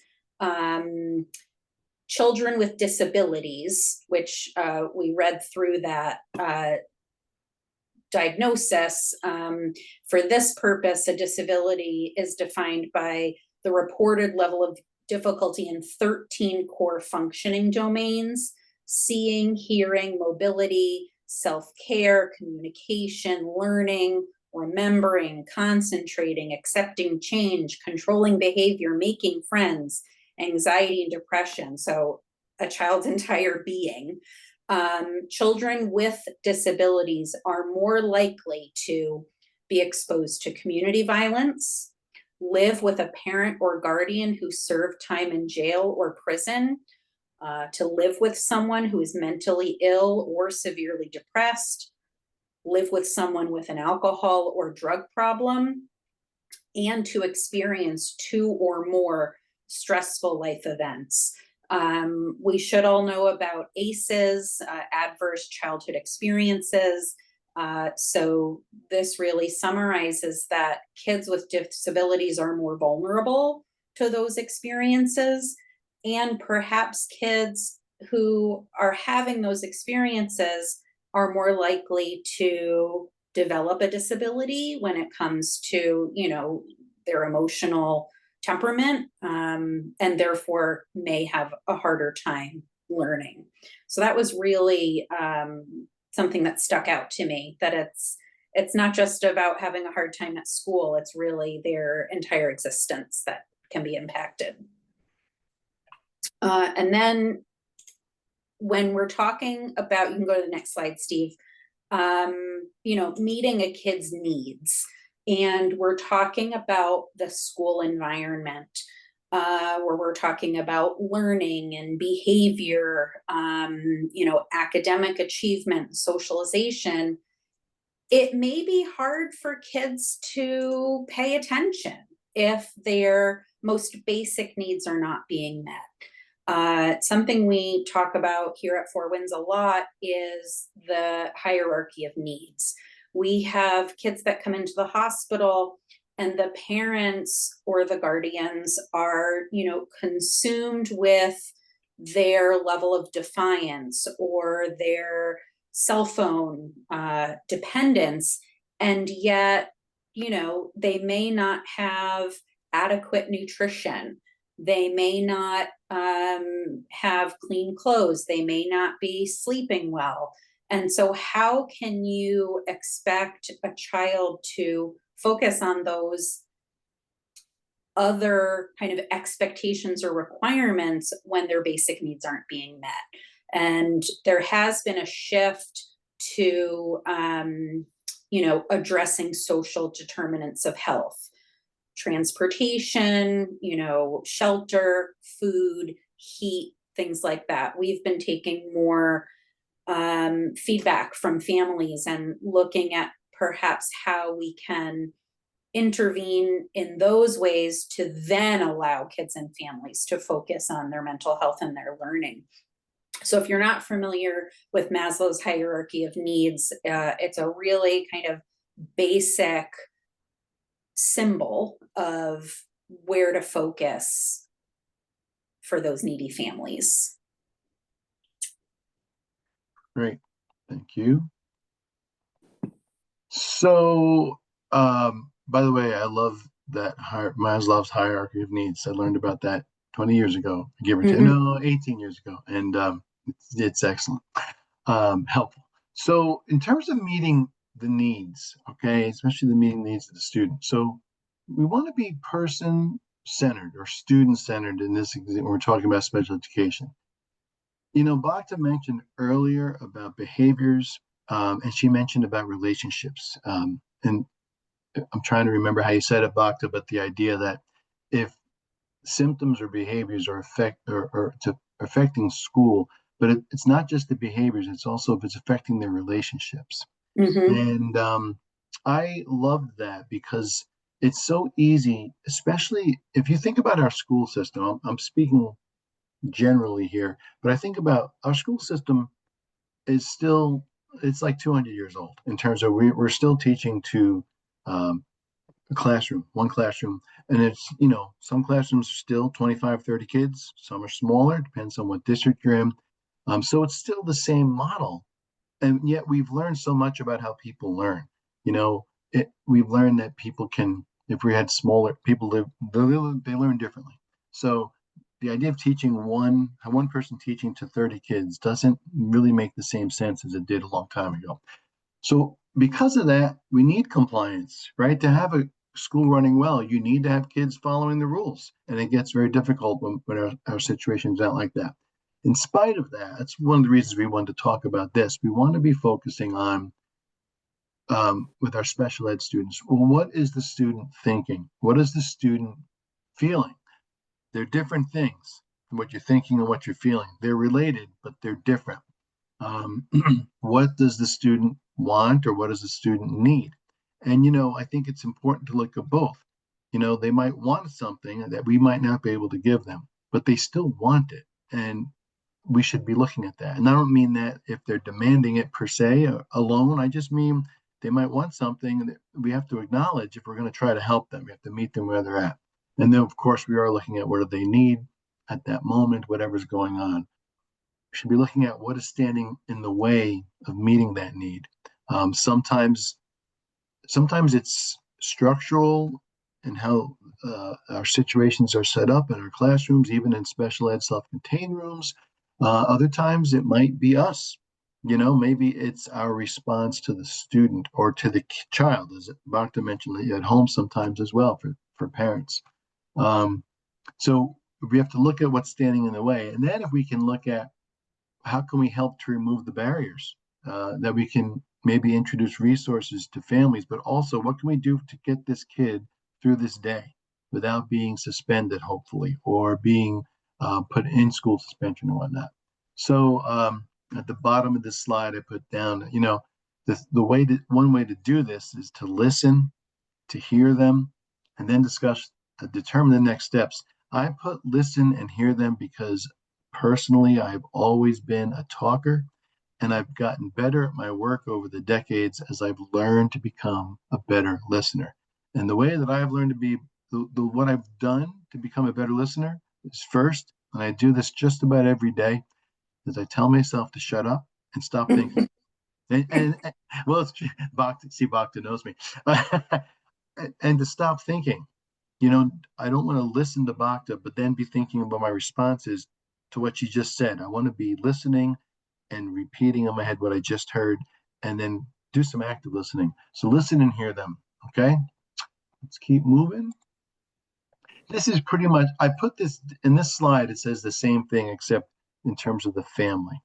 children with disabilities, which we read through that diagnosis. For this purpose, a disability is defined by the reported level of difficulty in 13 core functioning domains: seeing, hearing, mobility, self-care, communication, learning, remembering, concentrating, accepting change, controlling behavior, making friends, anxiety and depression. So a child's entire being. Children with disabilities are more likely to be exposed to community violence, live with a parent or guardian who served time in jail or prison, to live with someone who is mentally ill or severely depressed, live with someone with an alcohol or drug problem, and to experience 2 or more stressful life events. We should all know about ACEs, adverse childhood experiences. So this really summarizes that kids with disabilities are more vulnerable to those experiences, and perhaps kids who are having those experiences are more likely to develop a disability when it comes to, you know, their emotional temperament, and therefore may have a harder time learning. So that was really something that stuck out to me, that it's not just about having a hard time at school, it's really their entire existence that can be impacted. And then when we're talking about, you can go to the next slide, Steve, you know, meeting a kid's needs. And we're talking about the school environment, where we're talking about learning and behavior, you know, academic achievement, socialization. It may be hard for kids to pay attention if their most basic needs are not being met. Something we talk about here at Four Winds a lot is the hierarchy of needs. We have kids that come into the hospital and the parents or the guardians are, you know, consumed with their level of defiance or their cell phone dependence, and yet, you know, they may not have adequate nutrition. They may not have clean clothes. They may not be sleeping well. And so how can you expect a child to focus on those other kind of expectations or requirements when their basic needs aren't being met? And there has been a shift to, you know, addressing social determinants of health: transportation, you know, shelter, food, heat, things like that. We've been taking more feedback from families and looking at perhaps how we can intervene in those ways to then allow kids and families to focus on their mental health and their learning. So if you're not familiar with Maslow's hierarchy of needs, it's a really kind of basic symbol of where to focus for those needy families. Great, thank you. So, by the way, I love that Maslow's hierarchy of needs. I learned about that 20 years ago, give or take, no, 18 years ago, and it's excellent, helpful. So, in terms of meeting the needs, okay, especially the meeting needs of the student. So, we want to be person-centered or student-centered in this when we're talking about special education. You know, Bhakta mentioned earlier about behaviors, and she mentioned about relationships. And I'm trying to remember how you said it, Bhakta, but the idea that if symptoms or behaviors are affecting school, but it's not just the behaviors, it's also if it's affecting their relationships. And I love that because it's so easy, especially if you think about our school system. I'm speaking generally here, but I think about our school system is still it's like 200 years old in terms of we're still teaching to a classroom, one classroom. And it's, some classrooms are still 25, 30 kids. Some are smaller, depends on what district you're in. So it's still the same model. And yet we've learned so much about how people learn. We've learned that people can, if we had smaller people they learn differently. So the idea of teaching one person teaching to 30 kids doesn't really make the same sense as it did a long time ago. So because of that, we need compliance, right? To have a school running well, you need to have kids following the rules. And it gets very difficult when our situation's out like that. In spite of that, that's one of the reasons we wanted to talk about this. We want to be focusing on, with our special ed students, well, what is the student thinking? What is the student feeling? They're different things. What you're thinking and what you're feeling. They're related, but they're different. What does the student want, or what does the student need? And, I think it's important to look at both. They might want something that we might not be able to give them, but they still want it. And we should be looking at that. And I don't mean that if they're demanding it per se alone. I just mean they might want something that we have to acknowledge if we're going to try to help them. We have to meet them where they're at. And then, of course, we are looking at what do they need at that moment, whatever's going on. We should be looking at what is standing in the way of meeting that need. Sometimes it's structural and how our situations are set up in our classrooms, even in special ed self-contained rooms. Other times it might be us. Maybe it's our response to the student or to the child, as Bhakta mentioned, at home sometimes as well for parents. So we have to look at what's standing in the way. And then if we can look at how can we help to remove the barriers, that we can maybe introduce resources to families, but also what can we do to get this kid through this day without being suspended, hopefully, or being put in school suspension or whatnot. So at the bottom of this slide, I put down, one way to do this is to listen, to hear them, and then determine the next steps. I put listen and hear them because personally, I've always been a talker, and I've gotten better at my work over the decades as I've learned to become a better listener. And the way that I've learned to be, what I've done to become a better listener is first, and I do this just about every day, is I tell myself to shut up and stop thinking. and well, it's Bhakta knows me, and to stop thinking. I don't want to listen to Bhakta, but then be thinking about my responses to what she just said. I want to be listening and repeating in my head what I just heard, and then do some active listening. So listen and hear them. Okay, let's keep moving. This is pretty much, I put this in this slide. It says the same thing, except in terms of the family.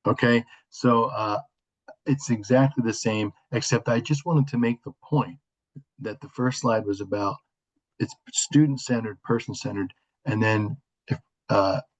Okay, so it's exactly the same, except I just wanted to make the point that the first slide was about it's student-centered, person-centered, and then if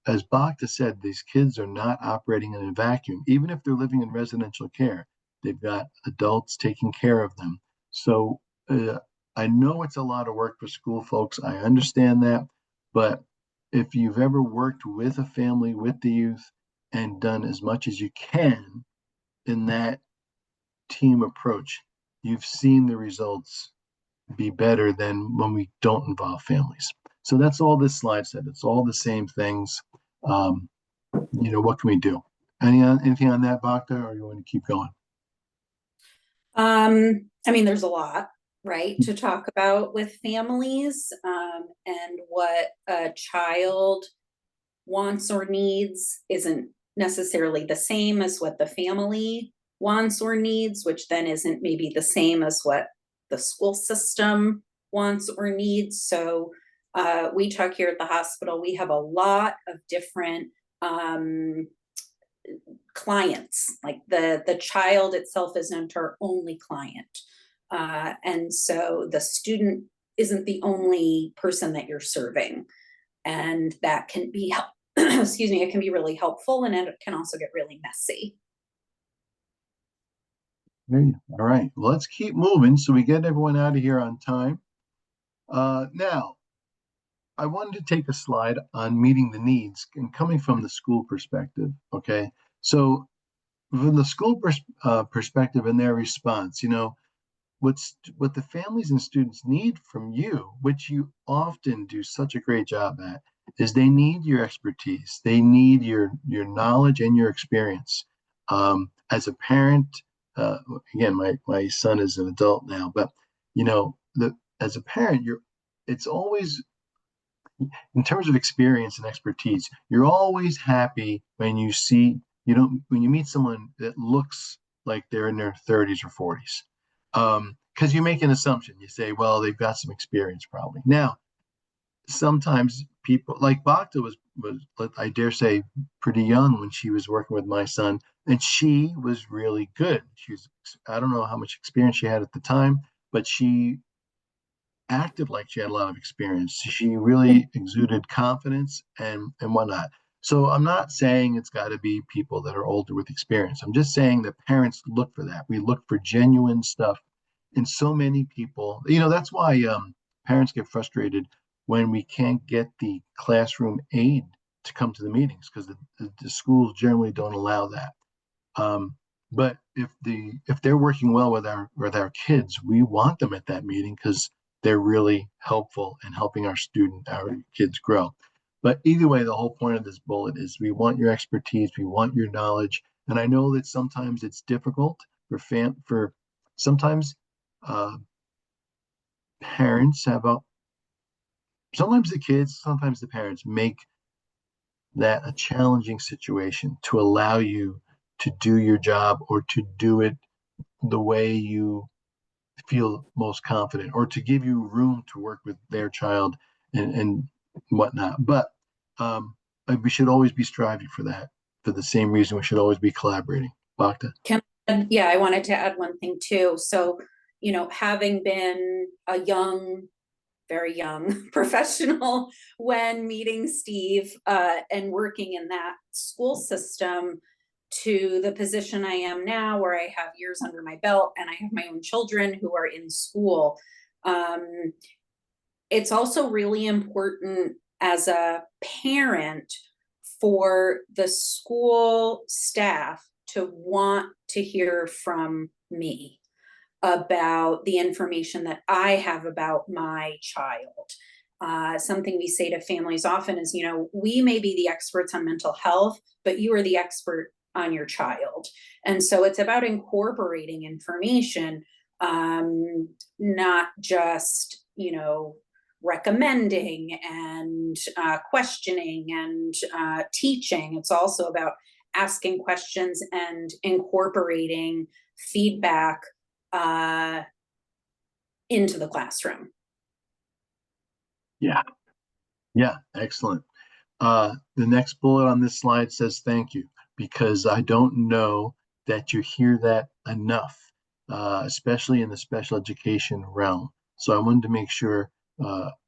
as Bhakta said, these kids are not operating in a vacuum. Even if they're living in residential care, they've got adults taking care of them. So I know it's a lot of work for school folks. I understand that. But if you've ever worked with a family, with the youth, and done as much as you can in that team approach, you've seen the results be better than when we don't involve families. So that's all this slide said. It's all the same things. What can we do? Anything on that, Bhakta, or you want to keep going? There's a lot, right, to talk about with families, and what a child wants or needs isn't necessarily the same as what the family wants or needs, which then isn't maybe the same as what the school system wants or needs. So we talk here at the hospital, we have a lot of different clients. Like the child itself isn't our only client. And so the student isn't the only person that you're serving. And that can be excuse me, it can be really helpful, and it can also get really messy. All right, well, let's keep moving so we get everyone out of here on time. Now, I wanted to take a slide on meeting the needs and coming from the school perspective. Okay, so from the school perspective and their response, what the families and students need from you, which you often do such a great job at, is they need your expertise. They need your knowledge and your experience. As a parent, again, my son is an adult now, but as a parent, it's always, in terms of experience and expertise, you're always happy when when you meet someone that looks like they're in their 30s or 40s. Because you make an assumption. You say, well, they've got some experience probably. Now, sometimes people like Bhakta was, I dare say, pretty young when she was working with my son, and she was really good. I don't know how much experience she had at the time, but she acted like she had a lot of experience. She really exuded confidence and whatnot. So I'm not saying it's got to be people that are older with experience. I'm just saying that parents look for that. We look for genuine stuff in so many people. That's why parents get frustrated when we can't get the classroom aide to come to the meetings, because the schools generally don't allow that. But if they're working well with our kids, we want them at that meeting because they're really helpful in helping our kids grow. But either way, the whole point of this bullet is we want your expertise, we want your knowledge. And I know that sometimes it's difficult for sometimes parents sometimes the kids, sometimes the parents make that a challenging situation to allow you to do your job or to do it the way you feel most confident, or to give you room to work with their child and whatnot. But we should always be striving for that. For the same reason, we should always be collaborating. Bhakta? Yeah, I wanted to add one thing too. So, having been a very young professional when meeting Steve and working in that school system, to the position I am now, where I have years under my belt and I have my own children who are in school. It's also really important as a parent for the school staff to want to hear from me about the information that I have about my child. Something we say to families often is, we may be the experts on mental health, but you are the expert on your child. And so it's about incorporating information, not just, recommending and questioning and teaching. It's also about asking questions and incorporating feedback into the classroom. Yeah, excellent. The next bullet on this slide says thank you, because I don't know that you hear that enough, especially in the special education realm. So I wanted to make sure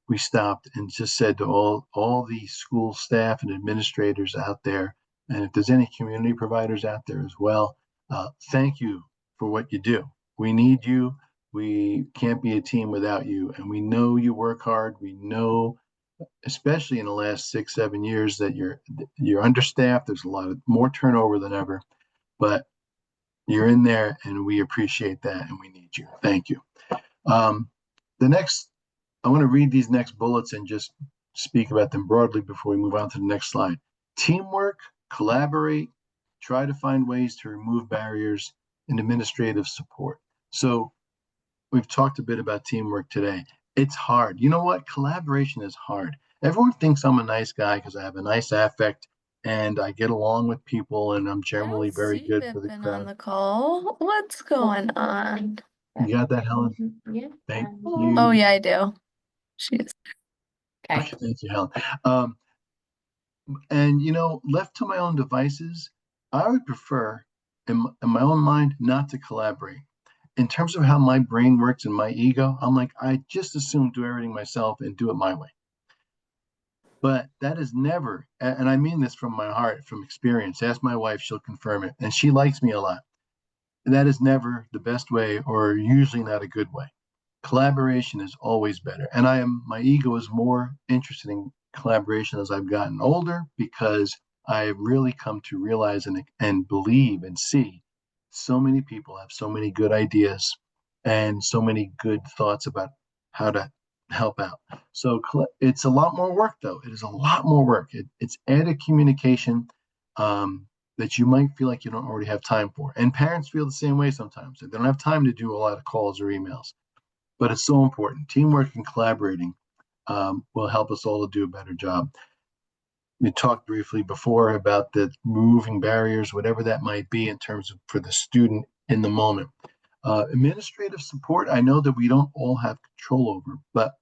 we stopped and just said to all the school staff and administrators out there, and if there's any community providers out there as well, thank you for what you do. We need you. We can't be a team without you. And we know you work hard. We know, especially in the last 6-7 years, that you're understaffed. There's a lot of more turnover than ever, but you're in there and we appreciate that and we need you. Thank you. I want to read these next bullets and just speak about them broadly before we move on to the next slide. Teamwork, collaborate, try to find ways to remove barriers, and administrative support. So we've talked a bit about teamwork today. It's hard. You know what? Collaboration is hard. Everyone thinks I'm a nice guy because I have a nice affect and I get along with people and I'm generally very good for the crowd. On the call. What's going on? You got that, Helen? Yeah. Thank you. Oh yeah, I do. She is. Okay. Okay, thank you, Helen. And left to my own devices, I would prefer, in my own mind, not to collaborate. In terms of how my brain works and my ego, I'm like, I just assume do everything myself and do it my way. But that is never, and I mean this from my heart, from experience. Ask my wife, she'll confirm it. And she likes me a lot. That is never the best way, or usually not a good way. Collaboration is always better. And my ego is more interested in collaboration as I've gotten older, because I have really come to realize and believe and see so many people have so many good ideas and so many good thoughts about how to help out. So it's a lot more work, though. It is a lot more work. It's added communication that you might feel like you don't already have time for. And parents feel the same way sometimes. They don't have time to do a lot of calls or emails. But it's so important. Teamwork and collaborating will help us all to do a better job. We talked briefly before about the removing barriers, whatever that might be in terms of for the student in the moment. Administrative support, I know that we don't all have control over, but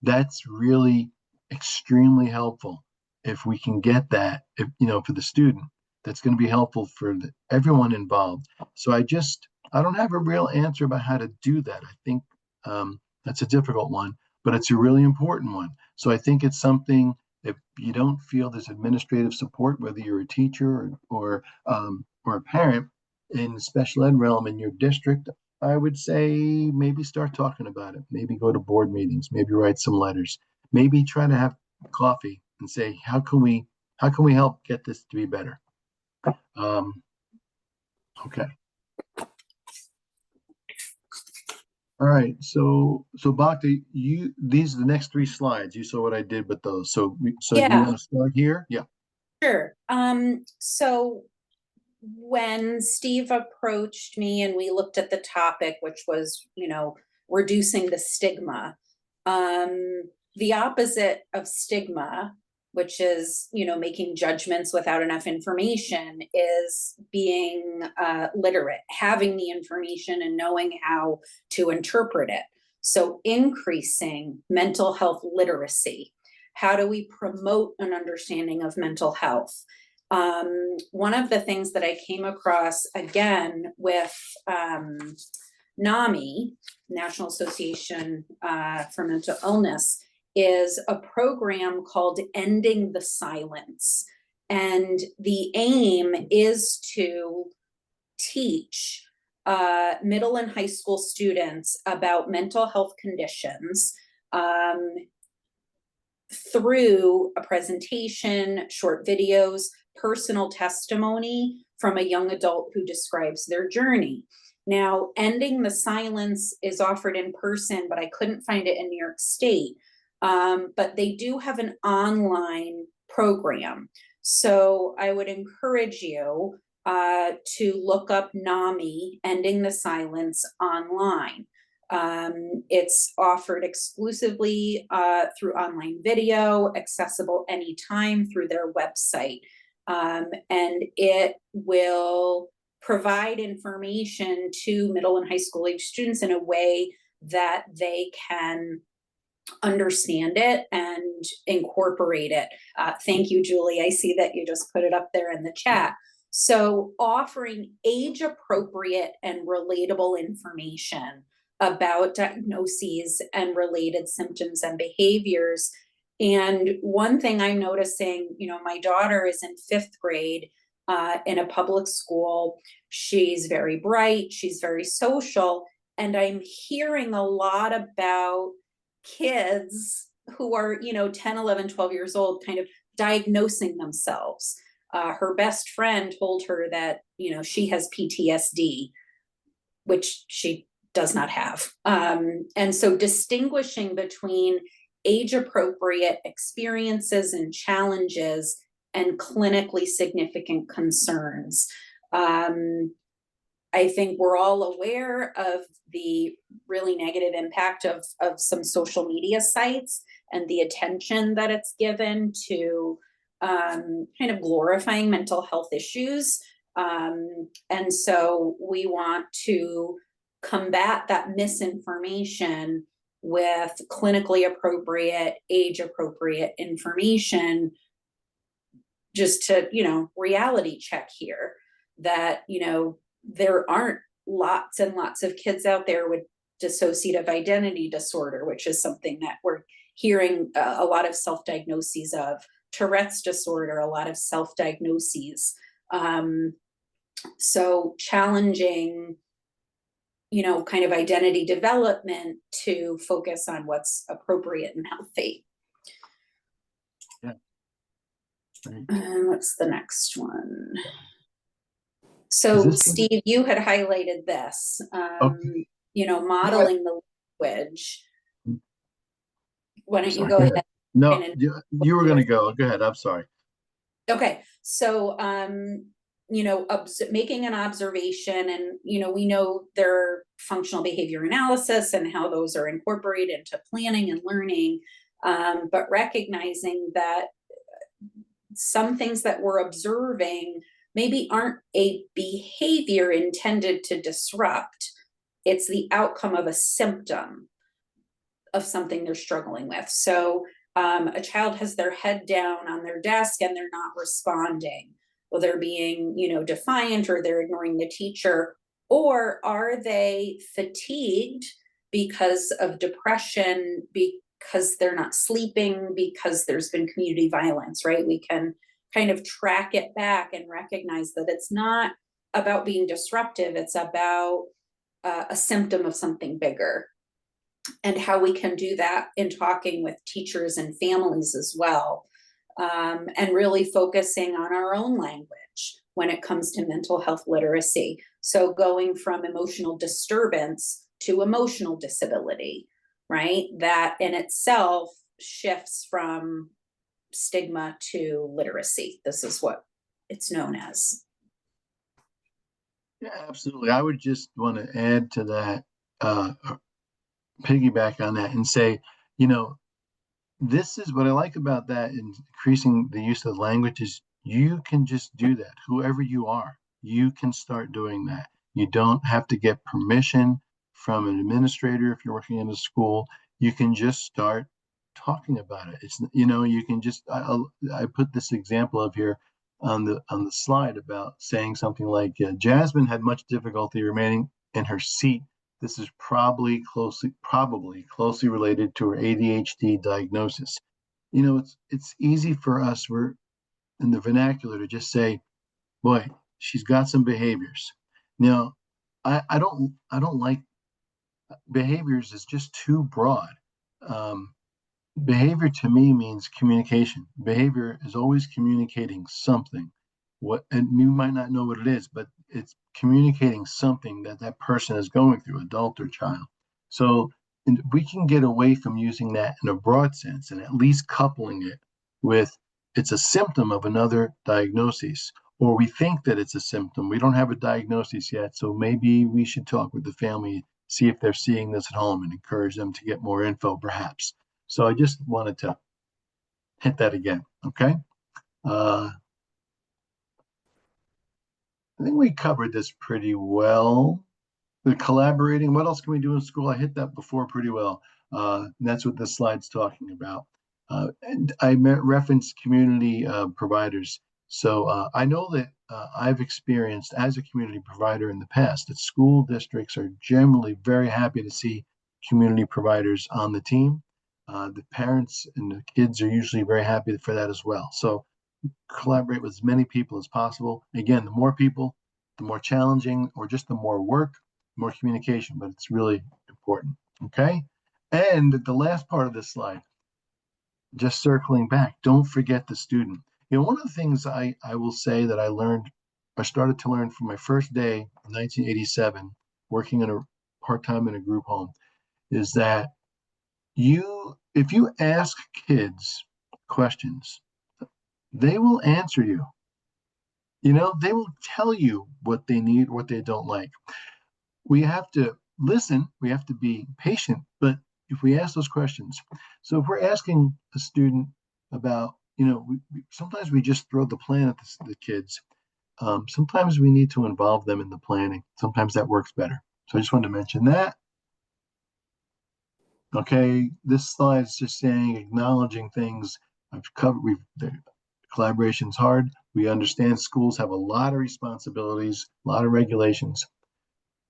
that's really extremely helpful if we can get that, if, for the student. That's going to be helpful for everyone involved. So I don't have a real answer about how to do that. I think that's a difficult one, but it's a really important one. So I think it's something, if you don't feel there's administrative support, whether you're a teacher or a parent in the special ed realm in your district, I would say maybe start talking about it. Maybe go to board meetings. Maybe write some letters. Maybe try to have coffee and say, how can we help get this to be better? Okay. All right. So Bhakti, these are the next 3 slides. You saw what I did with those. So you Yeah. want to start here? Yeah. Sure. So when Steve approached me and we looked at the topic, which was, reducing the stigma, the opposite of stigma, which is, making judgments without enough information, is being literate, having the information and knowing how to interpret it. So increasing mental health literacy. How do we promote an understanding of mental health? One of the things that I came across again with NAMI, National Association for Mental Illness, is a program called Ending the Silence. And the aim is to teach middle and high school students about mental health conditions through a presentation, short videos, personal testimony from a young adult who describes their journey. Now, Ending the Silence is offered in person, but I couldn't find it in New York State. But they do have an online program. So I would encourage you to look up NAMI, Ending the Silence, online. It's offered exclusively through online video, accessible anytime through their website. And it will provide information to middle and high school age students in a way that they can understand it and incorporate it. Thank you, Julie. I see that you just put it up there in the chat. So offering age-appropriate and relatable information about diagnoses and related symptoms and behaviors. And one thing I'm noticing, my daughter is in 5th grade in a public school. She's very bright, she's very social, and I'm hearing a lot about kids who are, 10, 11, 12 years old, kind of diagnosing themselves. Her best friend told her that, she has PTSD, which she does not have. And so distinguishing between age-appropriate experiences and challenges and clinically significant concerns. I think we're all aware of the really negative impact of some social media sites and the attention that it's given to kind of glorifying mental health issues. And so we want to combat that misinformation with clinically appropriate, age-appropriate information, just to, reality check here that, there aren't lots and lots of kids out there with dissociative identity disorder, which is something that we're hearing a lot of self-diagnoses of. Tourette's disorder, a lot of self-diagnoses. So challenging, kind of identity development to focus on what's appropriate and healthy. Yeah. Right. What's the next one? Is So this- Steve, you had highlighted this, Okay. modeling the language. Why don't you Sorry, go go ahead? ahead. No, and- you were gonna go. Go ahead. I'm sorry. Okay, so, making an observation and, we know there are functional behavior analysis and how those are incorporated into planning and learning. But recognizing that some things that we're observing maybe aren't a behavior intended to disrupt. It's the outcome of a symptom of something they're struggling with. So a child has their head down on their desk and they're not responding. Well, they're being, defiant, or they're ignoring the teacher, or are they fatigued because of depression, because they're not sleeping, because there's been community violence, right? We can kind of track it back and recognize that it's not about being disruptive, it's about a symptom of something bigger. And how we can do that in talking with teachers and families as well. And really focusing on our own language when it comes to mental health literacy. So going from emotional disturbance to emotional disability, right? That in itself shifts from stigma to literacy. This is what it's known as. Yeah, absolutely. I would just want to add to that, piggyback on that and say, this is what I like about that, in increasing the use of the language, is you can just do that. Whoever you are, you can start doing that. You don't have to get permission from an administrator if you're working in a school. You can just start talking about it. It's, you can just, I put this example of here on the slide about saying something like, Jasmine had much difficulty remaining in her seat. This is probably closely related to her ADHD diagnosis. It's easy for us, we're in the vernacular, to just say, boy, she's got some behaviors. Now, I don't like behaviors is just too broad. Behavior to me means communication. Behavior is always communicating something. And you might not know what it is, but it's communicating something that person is going through, adult or child. So we can get away from using that in a broad sense and at least coupling it with, it's a symptom of another diagnosis, or we think that it's a symptom. We don't have a diagnosis yet, so maybe we should talk with the family, see if they're seeing this at home, and encourage them to get more info perhaps. So I just wanted to hit that again, okay? I think we covered this pretty well. The collaborating, what else can we do in school? I hit that before pretty well. And that's what this slide's talking about. And I referenced community providers. So I know that I've experienced as a community provider in the past that school districts are generally very happy to see community providers on the team. The parents and the kids are usually very happy for that as well. So collaborate with as many people as possible. Again, the more people, the more challenging, or just the more work, more communication, but it's really important. Okay. And the last part of this slide, just circling back, don't forget the student. One of the things I will say that I started to learn from my first day in 1987, working in a part-time in a group home, is that if you ask kids questions, they will answer you. They will tell you what they need, what they don't like. We have to listen, we have to be patient, but if we ask those questions, so if we're asking a student about, sometimes we just throw the plan at the kids. Sometimes we need to involve them in the planning. Sometimes that works better. So I just wanted to mention that. Okay, this slide is just saying, acknowledging things I've covered. The collaboration's hard. We understand schools have a lot of responsibilities, a lot of regulations.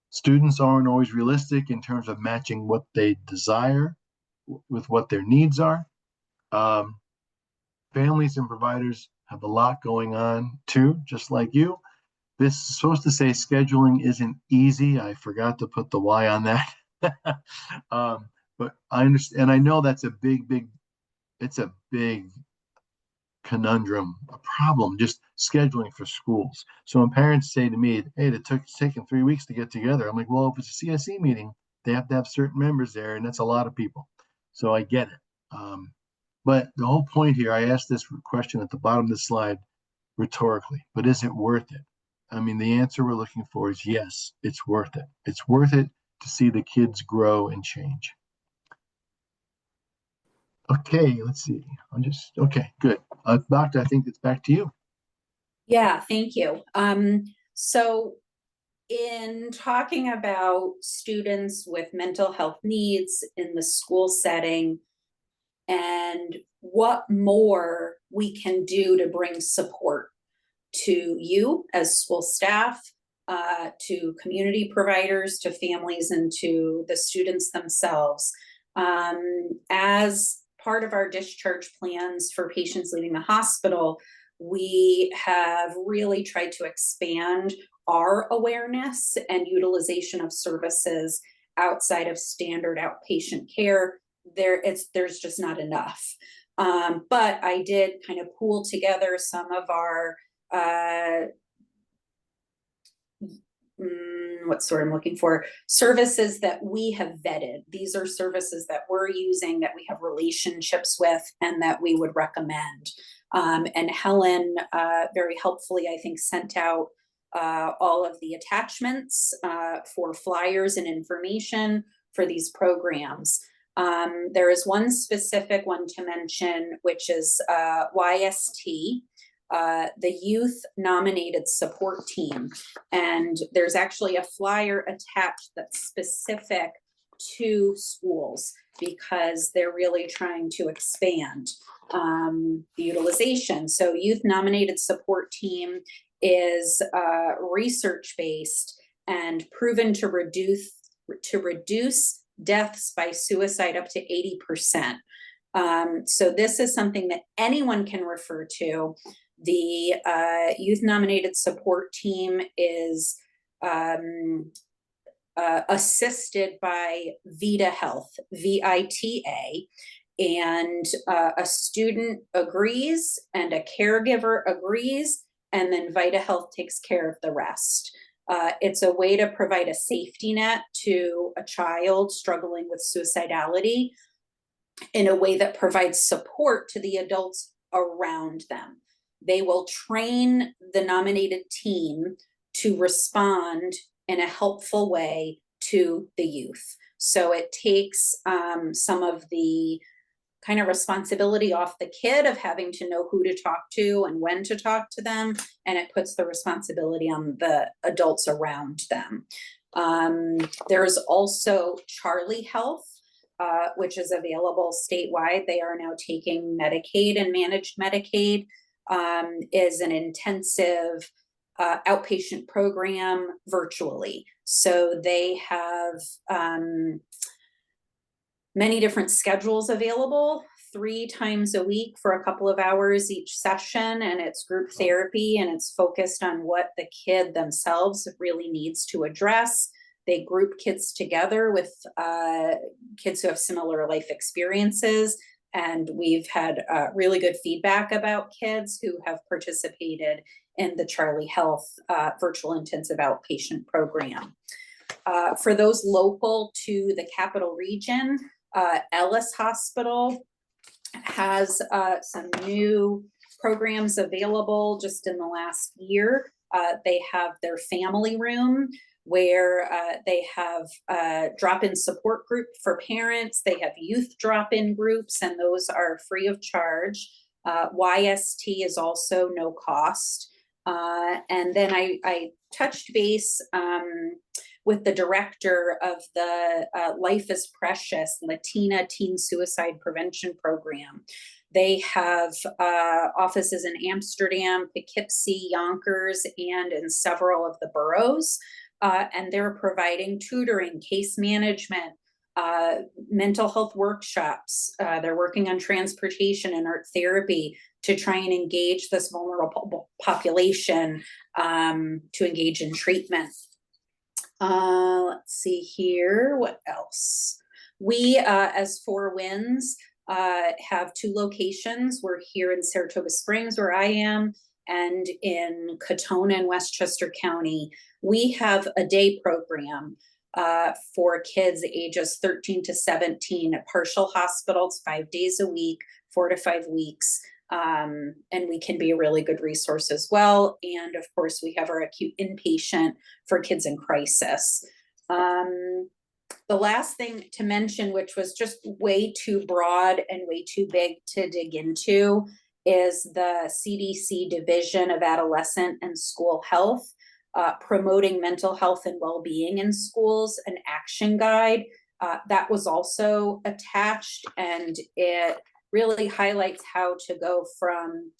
Students aren't always realistic in terms of matching what they desire with what their needs are. Families and providers have a lot going on too, just like you. This is supposed to say scheduling isn't easy. I forgot to put the Y on that. But I understand, and I know that's a big, it's a big conundrum, a problem, just scheduling for schools. So when parents say to me, hey, it's taken 3 weeks to get together, I'm like, well, if it's a CSE meeting, they have to have certain members there, and that's a lot of people. So I get it. But the whole point here, I asked this question at the bottom of the slide rhetorically, but is it worth it? I mean, the answer we're looking for is yes, it's worth it. It's worth it to see the kids grow and change. Okay, let's see. Okay, good. Doctor, I think it's back to you. Yeah, thank you. So in talking about students with mental health needs in the school setting and what more we can do to bring support to you as school staff, to community providers, to families, and to the students themselves. As part of our discharge plans for patients leaving the hospital, we have really tried to expand our awareness and utilization of services outside of standard outpatient care. There's just not enough. But I did kind of pool together some of our what's the word I'm looking for, services that we have vetted. These are services that we're using, that we have relationships with, and that we would recommend. And Helen very helpfully, I think, sent out all of the attachments for flyers and information for these programs. There is one specific one to mention, which is YST, the Youth Nominated Support Team. And there's actually a flyer attached that's specific to schools because they're really trying to expand the utilization. So Youth Nominated Support Team is research-based and proven to reduce deaths by suicide up to 80%. So this is something that anyone can refer to. The Youth Nominated Support Team is assisted by Vita Health, VITA, and a student agrees and a caregiver agrees, and then Vita Health takes care of the rest. It's a way to provide a safety net to a child struggling with suicidality in a way that provides support to the adults around them. They will train the nominated team to respond in a helpful way to the youth. So it takes some of the kind of responsibility off the kid of having to know who to talk to and when to talk to them, and it puts the responsibility on the adults around them. There's also Charlie Health, which is available statewide. They are now taking Medicaid and managed Medicaid, is an intensive outpatient program virtually. So they have many different schedules available, 3 times a week for a couple of hours each session, and it's group therapy, and it's focused on what the kid themselves really needs to address. They group kids together with kids who have similar life experiences, and we've had really good feedback about kids who have participated in the Charlie Health virtual intensive outpatient program. For those local to the capital region, Ellis Hospital has some new programs available just in the last year. They have their family room where they have drop-in support group for parents. They have youth drop-in groups, and those are free of charge. YST is also no cost. And then I touched base with the director of the Life is Precious Latina Teen Suicide Prevention Program. They have offices in Amsterdam, Poughkeepsie, Yonkers, and in several of the boroughs. And they're providing tutoring, case management, mental health workshops. They're working on transportation and art therapy to try and engage this vulnerable population to engage in treatment. Let's see here, what else? We, as Four Winds, have 2 locations. We're here in Saratoga Springs, where I am, and in Katona and Westchester County. We have a day program for kids ages 13 to 17 at partial hospitals, 5 days a week, 4 to 5 weeks. And we can be a really good resource as well. And of course, we have our acute inpatient for kids in crisis. The last thing to mention, which was just way too broad and way too big to dig into, is the CDC Division of Adolescent and School Health, promoting mental health and well-being in schools, an action guide that was also attached, and it really highlights how to go from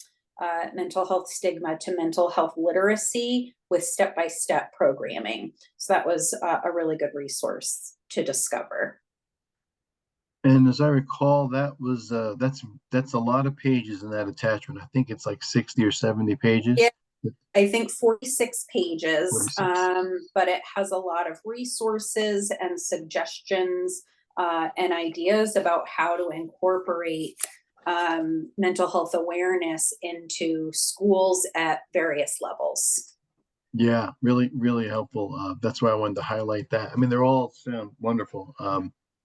mental health stigma to mental health literacy with step-by-step programming. So that was a really good resource to discover. And as I recall, that was that's a lot of pages in that attachment. I think it's like 60 or 70 pages. Yeah, I think 46 pages, 46. but it has a lot of resources and suggestions and ideas about how to incorporate mental health awareness into schools at various levels. Yeah, really, really helpful. That's why I wanted to highlight that. I mean, they're all sound wonderful,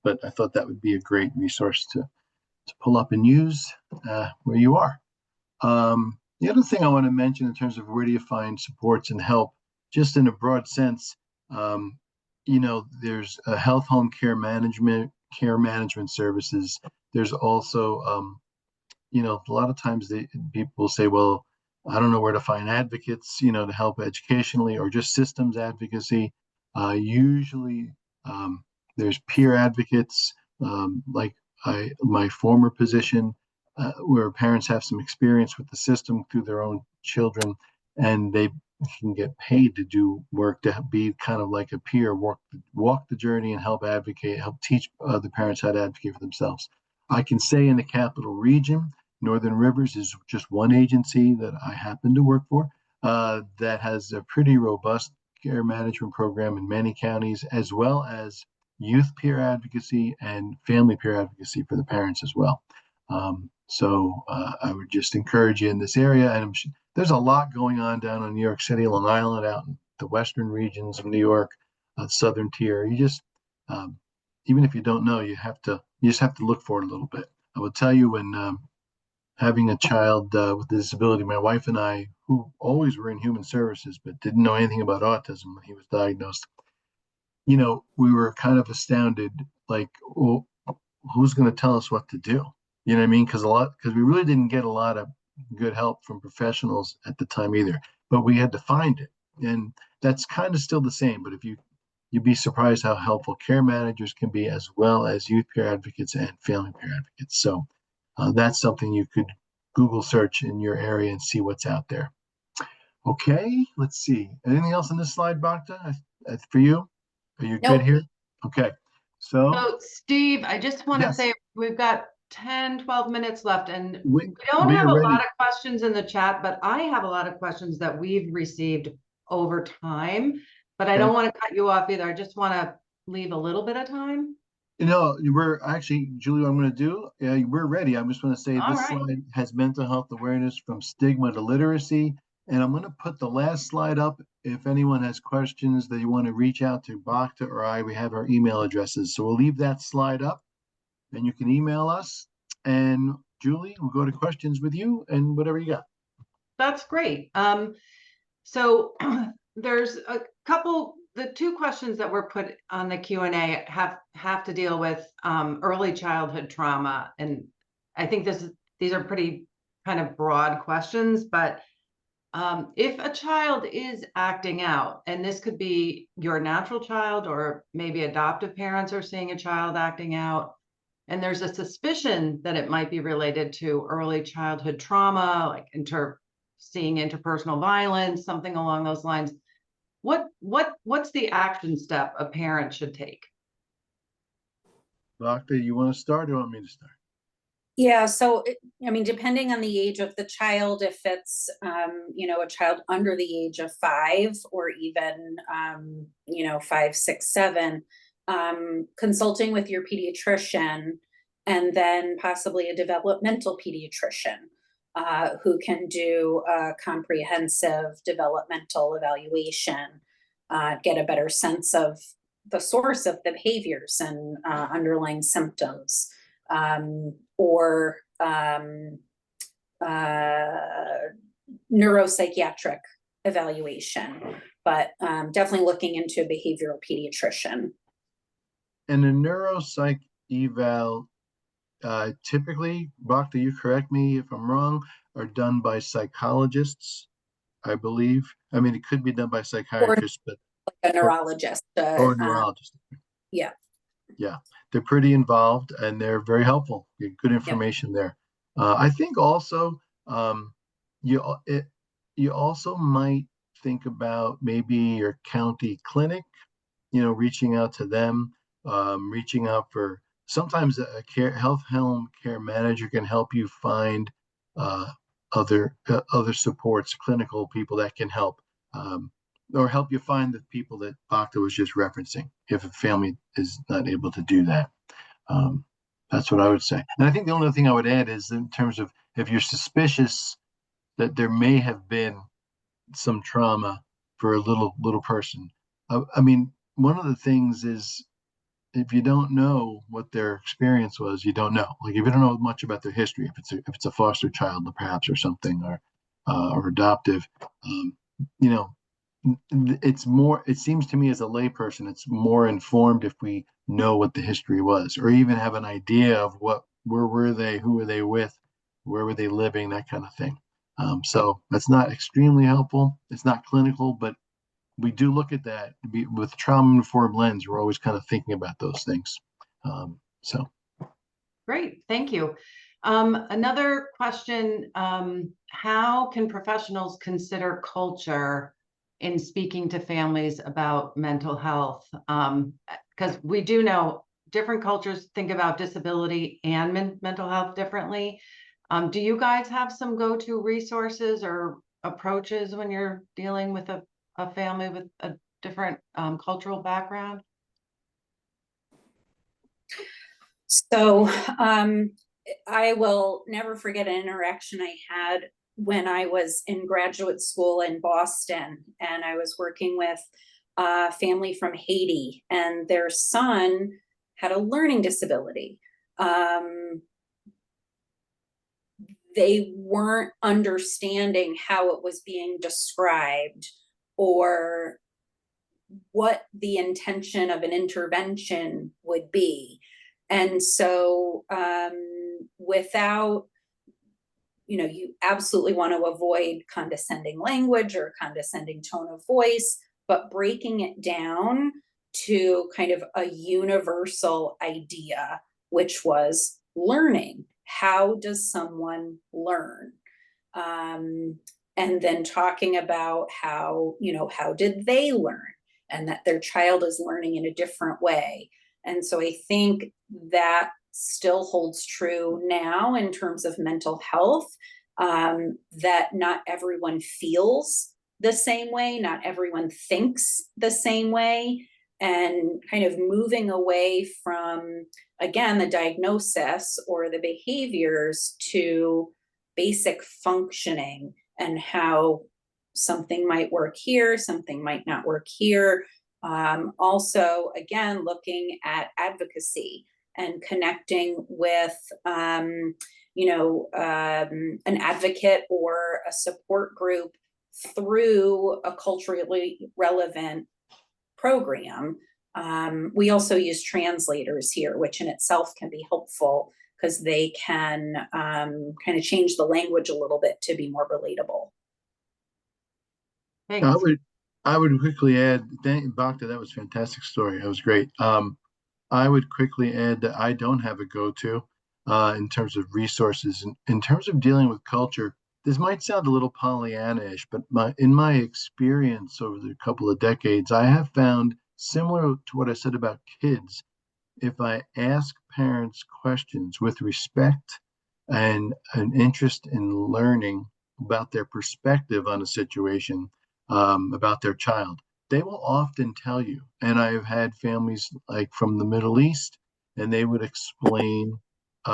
but I thought that would be a great resource to pull up and use where you are. The other thing I want to mention in terms of where do you find supports and help, just in a broad sense, there's a health home care management services. There's also, a lot of times people say, well, I don't know where to find advocates, to help educationally or just systems advocacy. Usually there's peer advocates, like my former position, where parents have some experience with the system through their own children, and they can get paid to do work to be kind of like a peer, walk the journey and help advocate, help teach the parents how to advocate for themselves. I can say in the Capital Region, Northern Rivers is just one agency that I happen to work for that has a pretty robust care management program in many counties, as well as youth peer advocacy and family peer advocacy for the parents as well. So I would just encourage you in this area. And there's a lot going on down in New York City, Long Island, out in the western regions of New York, southern tier. You just, even if you don't know, you just have to look for it a little bit. I will tell you, when having a child with a disability, my wife and I, who always were in human services but didn't know anything about autism when he was diagnosed, we were kind of astounded, like, well, who's going to tell us what to do? You know what I mean? Because we really didn't get a lot of good help from professionals at the time either, but we had to find it. And that's kind of still the same, but you'd be surprised how helpful care managers can be, as well as youth peer advocates and family peer advocates. So that's something you could Google search in your area and see what's out there. Okay, let's see. Anything else on this slide, Bhakta, for you? Are you good here? Okay. So Steve, I just want to yes. say we've got 10, 12 minutes left, and we don't have a ready. lot of questions in the chat, but I have a lot of questions that we've received over time, but I don't want to cut you off either. I just want to leave a little bit of time. We're actually, Julie, what I'm going to do, we're ready. I just want to say this slide has mental health awareness from stigma to literacy. And I'm going to put the last slide up. If anyone has questions that you want to reach out to Bhakta or I, we have our email addresses. So we'll leave that slide up and you can email us. And Julie, we'll go to questions with you and whatever you got. That's great. So there's a couple, the 2 questions that were put on the Q&A have to deal with early childhood trauma. And I think these are pretty kind of broad questions, but if a child is acting out, and this could be your natural child, or maybe adoptive parents are seeing a child acting out, and there's a suspicion that it might be related to early childhood trauma, like seeing interpersonal violence, something along those lines, what's the action step a parent should take? Bhakta, you want to start or want me to start? Yeah, so depending on the age of the child, if it's a child under the age of 5, or even 5, 6, 7, consulting with your pediatrician and then possibly a developmental pediatrician who can do a comprehensive developmental evaluation, get a better sense of the source of the behaviors and underlying symptoms, or neuropsychiatric evaluation, but definitely looking into a behavioral pediatrician. And the neuropsych eval, typically, Bhakta, you correct me if I'm wrong, are done by psychologists, I believe. I mean, it could be done by psychiatrists, but A neurologist. or neurologists. Yeah. Yeah, they're pretty involved and they're very helpful. Good information there. I think also you also might think about maybe your county clinic, reaching out to them, reaching out for sometimes a health home care manager can help you find other supports, clinical people that can help. Or help you find the people that Bhakta was just referencing if a family is not able to do that. That's what I would say. And I think the only thing I would add is in terms of if you're suspicious that there may have been some trauma for a little person. I mean, one of the things is if you don't know what their experience was, you don't know. Like if you don't know much about their history, if it's a foster child perhaps or something, or adoptive, it's more, it seems to me as a layperson, it's more informed if we know what the history was, or even have an idea of where were they, who were they with, where were they living, that kind of thing. So that's not extremely helpful. It's not clinical, but we do look at that with trauma-informed lens. We're always kind of thinking about those things. So. Great, thank you. Another question, how can professionals consider culture in speaking to families about mental health? Because we do know different cultures think about disability and mental health differently. Do you guys have some go-to resources or approaches when you're dealing with a family with a different cultural background? So I will never forget an interaction I had when I was in graduate school in Boston, and I was working with a family from Haiti, and their son had a learning disability. They weren't understanding how it was being described or what the intention of an intervention would be. And so without, you absolutely want to avoid condescending language or condescending tone of voice, but breaking it down to kind of a universal idea, which was learning. How does someone learn? And then talking about how did they learn, and that their child is learning in a different way. And so I think that still holds true now in terms of mental health, that not everyone feels the same way, not everyone thinks the same way, and kind of moving away from, again, the diagnosis or the behaviors to basic functioning and how something might work here, something might not work here. Also, again, looking at advocacy and connecting with, an advocate or a support group through a culturally relevant program. We also use translators here, which in itself can be helpful because they can kind of change the language a little bit to be more relatable. Thanks. I would quickly add, Bhakta, that was a fantastic story. That was great. I would quickly add that I don't have a go-to in terms of resources. In terms of dealing with culture, this might sound a little Pollyanna-ish, but in my experience over the couple of decades, I have found, similar to what I said about kids, if I ask parents questions with respect and an interest in learning about their perspective on a situation, about their child, they will often tell you. And I've had families like from the Middle East, and they would explain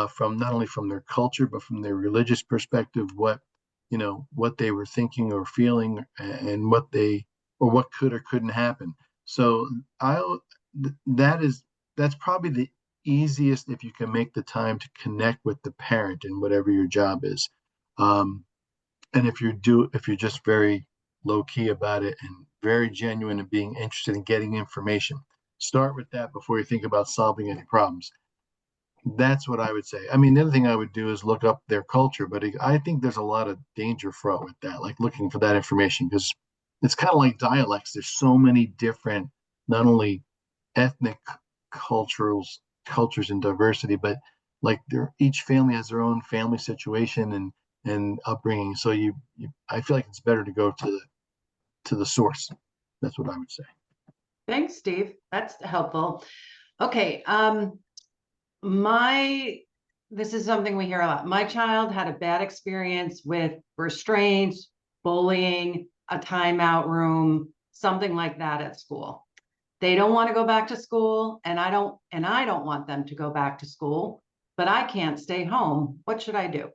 from not only from their culture, but from their religious perspective, what they were thinking or feeling, and what could or couldn't happen. So that's probably the easiest, if you can make the time to connect with the parent in whatever your job is. And if you're just very low key about it and very genuine and being interested in getting information, start with that before you think about solving any problems. That's what I would say. I mean, the other thing I would do is look up their culture, but I think there's a lot of danger fraught with that, like looking for that information, because it's kind of like dialects. There's so many different, not only ethnic cultures and diversity, but like each family has their own family situation and upbringing. So I feel like it's better to go to the source. That's what I would say. Thanks, Steve. That's helpful. Okay. This is something we hear a lot. My child had a bad experience with restraints, bullying, a timeout room, something like that at school. They don't want to go back to school, and I don't want them to go back to school, but I can't stay home. What should I do?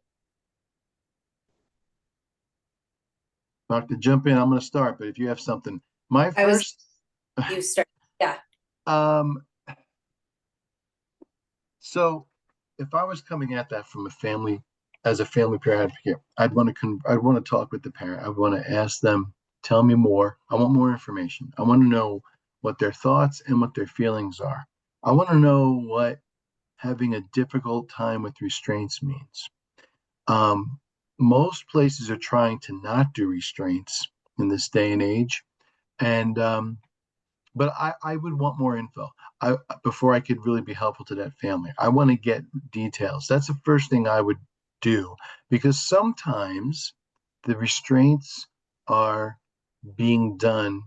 Doctor, jump in. I'm going to start, but if you have something, You start. Yeah. So if I was coming at that from as a family peer advocate, I'd want to talk with the parent. I want to ask them, tell me more. I want more information. I want to know what their thoughts and what their feelings are. I want to know what having a difficult time with restraints means. Most places are trying to not do restraints in this day and age. And, but I would want more info before I could really be helpful to that family. I want to get details. That's the first thing I would do, because sometimes the restraints are being done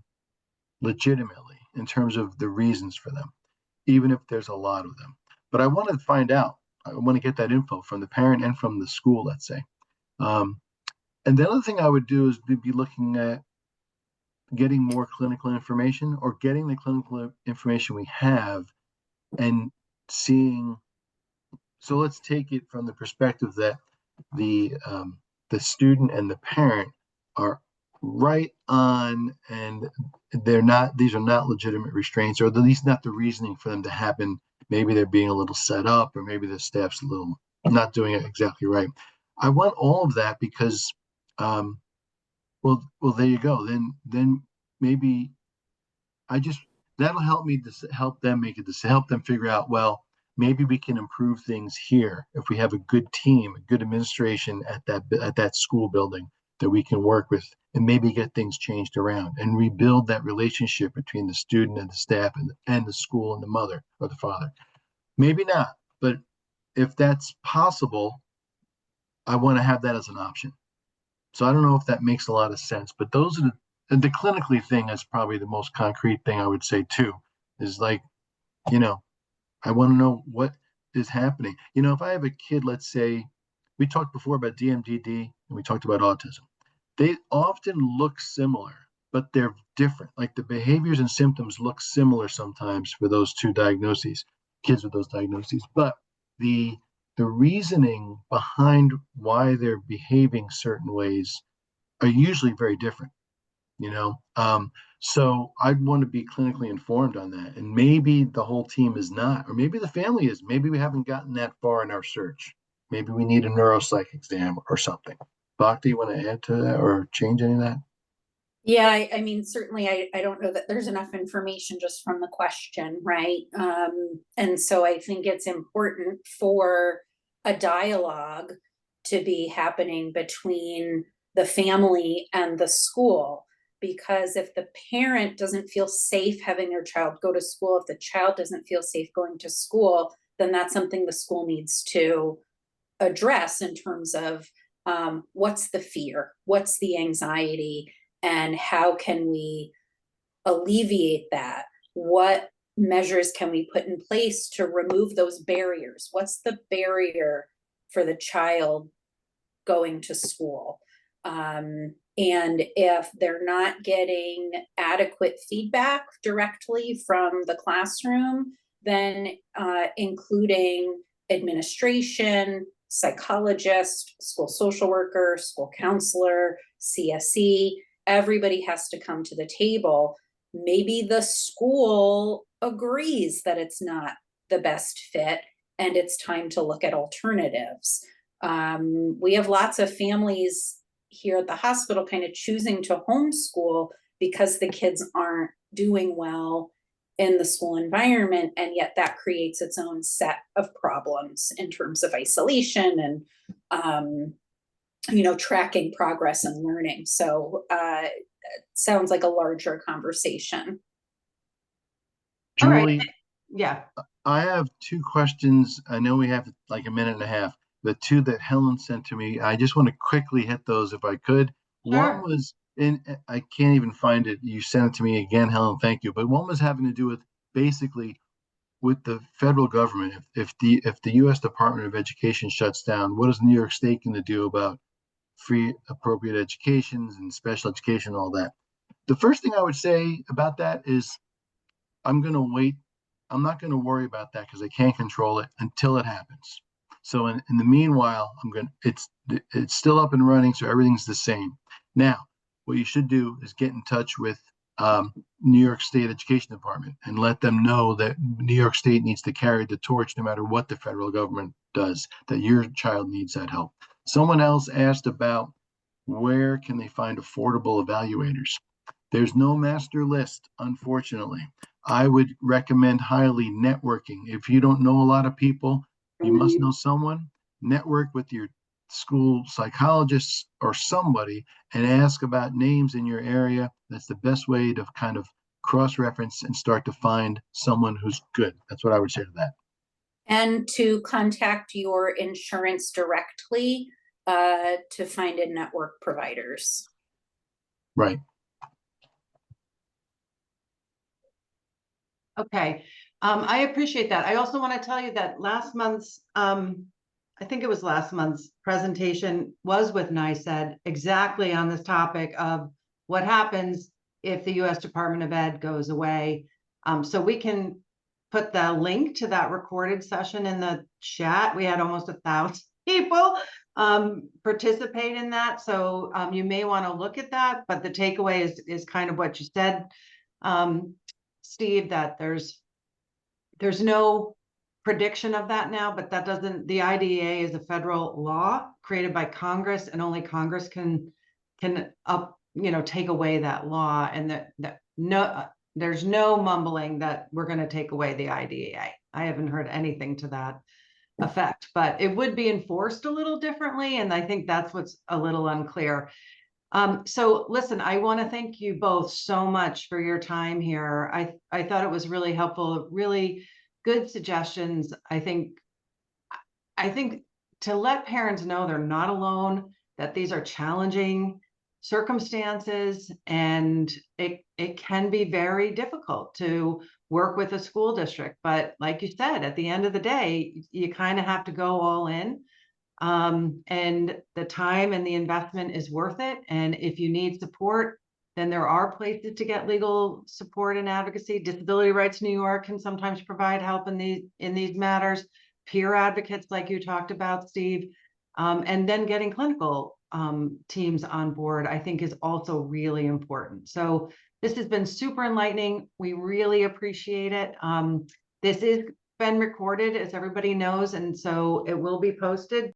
legitimately in terms of the reasons for them, even if there's a lot of them. But I want to find out. I want to get that info from the parent and from the school, let's say. And the other thing I would do is be looking at getting more clinical information, or getting the clinical information we have and seeing. So let's take it from the perspective that the student and the parent are right on, and these are not legitimate restraints, or at least not the reasoning for them to happen. Maybe they're being a little set up, or maybe the staff's a little not doing it exactly right. I want all of that because, well, there you go. Then maybe that'll help me to help them help them figure out, well, maybe we can improve things here if we have a good team, a good administration at that school building that we can work with, and maybe get things changed around and rebuild that relationship between the student and the staff and the school and the mother or the father. Maybe not, but if that's possible, I want to have that as an option. So I don't know if that makes a lot of sense, but those are the clinically thing is probably the most concrete thing I would say too, is like, I want to know what is happening. If I have a kid, let's say, we talked before about DMDD and we talked about autism. They often look similar, but they're different. Like the behaviors and symptoms look similar sometimes for those two diagnoses, kids with those diagnoses. But the reasoning behind why they're behaving certain ways are usually very different. So I'd want to be clinically informed on that. And maybe the whole team is not, or maybe the family is. Maybe we haven't gotten that far in our search. Maybe we need a neuropsych exam or something. Bhakti, you want to add to that or change any of that? Yeah, I mean, certainly I don't know that there's enough information just from the question, right? And so I think it's important for a dialogue to be happening between the family and the school, because if the parent doesn't feel safe having their child go to school, if the child doesn't feel safe going to school, then that's something the school needs to address in terms of what's the fear, what's the anxiety, and how can we alleviate that? What measures can we put in place to remove those barriers? What's the barrier for the child going to school? And if they're not getting adequate feedback directly from the classroom, then including administration, psychologist, school social worker, school counselor, CSE, everybody has to come to the table. Maybe the school agrees that it's not the best fit and it's time to look at alternatives. We have lots of families here at the hospital kind of choosing to homeschool because the kids aren't doing well in the school environment, and yet that creates its own set of problems in terms of isolation and tracking progress and learning. So it sounds like a larger conversation. All right. Julie, Yeah, I have two questions. I know we have like a minute and a half. The two that Helen sent to me, I just want to quickly hit those if I could. One Sure. was I can't even find it. You sent it to me again, Helen, thank you. But one was having to do with basically with the federal government. If the US Department of Education shuts down, what is New York State going to do about free appropriate educations and special education and all that? The first thing I would say about that is I'm going to wait. I'm not going to worry about that because I can't control it until it happens. So in the meanwhile, it's still up and running, so everything's the same. Now, what you should do is get in touch with New York State Education Department and let them know that New York State needs to carry the torch no matter what the federal government does, that your child needs that help. Someone else asked about where can they find affordable evaluators. There's no master list, unfortunately. I would recommend highly networking. If you don't know a lot of people, you must know someone. Network with your school psychologists or somebody and ask about names in your area. That's the best way to kind of cross-reference and start to find someone who's good. That's what I would say to that. And to contact your insurance directly to find in network providers. Right. Okay. I appreciate that. I also want to tell you that last month's, I think it was last month's presentation was with NICED exactly on this topic of what happens if the US Department of Ed goes away. So we can put the link to that recorded session in the chat. We had almost 1,000 people participate in that. So you may want to look at that, but the takeaway is kind of what you said, Steve, that there's no prediction of that now, but that doesn't, the IDEA is a federal law created by Congress, and only Congress can take away that law, and that no, there's no mumbling that we're going to take away the IDEA. I haven't heard anything to that effect, but it would be enforced a little differently, and I think that's what's a little unclear. So listen, I want to thank you both so much for your time here. I thought it was really helpful, really good suggestions. I think to let parents know they're not alone, that these are challenging circumstances, and it can be very difficult to work with a school district. But like you said, at the end of the day, you kind of have to go all in. And the time and the investment is worth it. And if you need support, then there are places to get legal support and advocacy. Disability Rights New York can sometimes provide help in these matters. Peer advocates, like you talked about, Steve, and then getting clinical teams on board, I think, is also really important. So this has been super enlightening. We really appreciate it. This is been recorded, as everybody knows, and so it will be posted.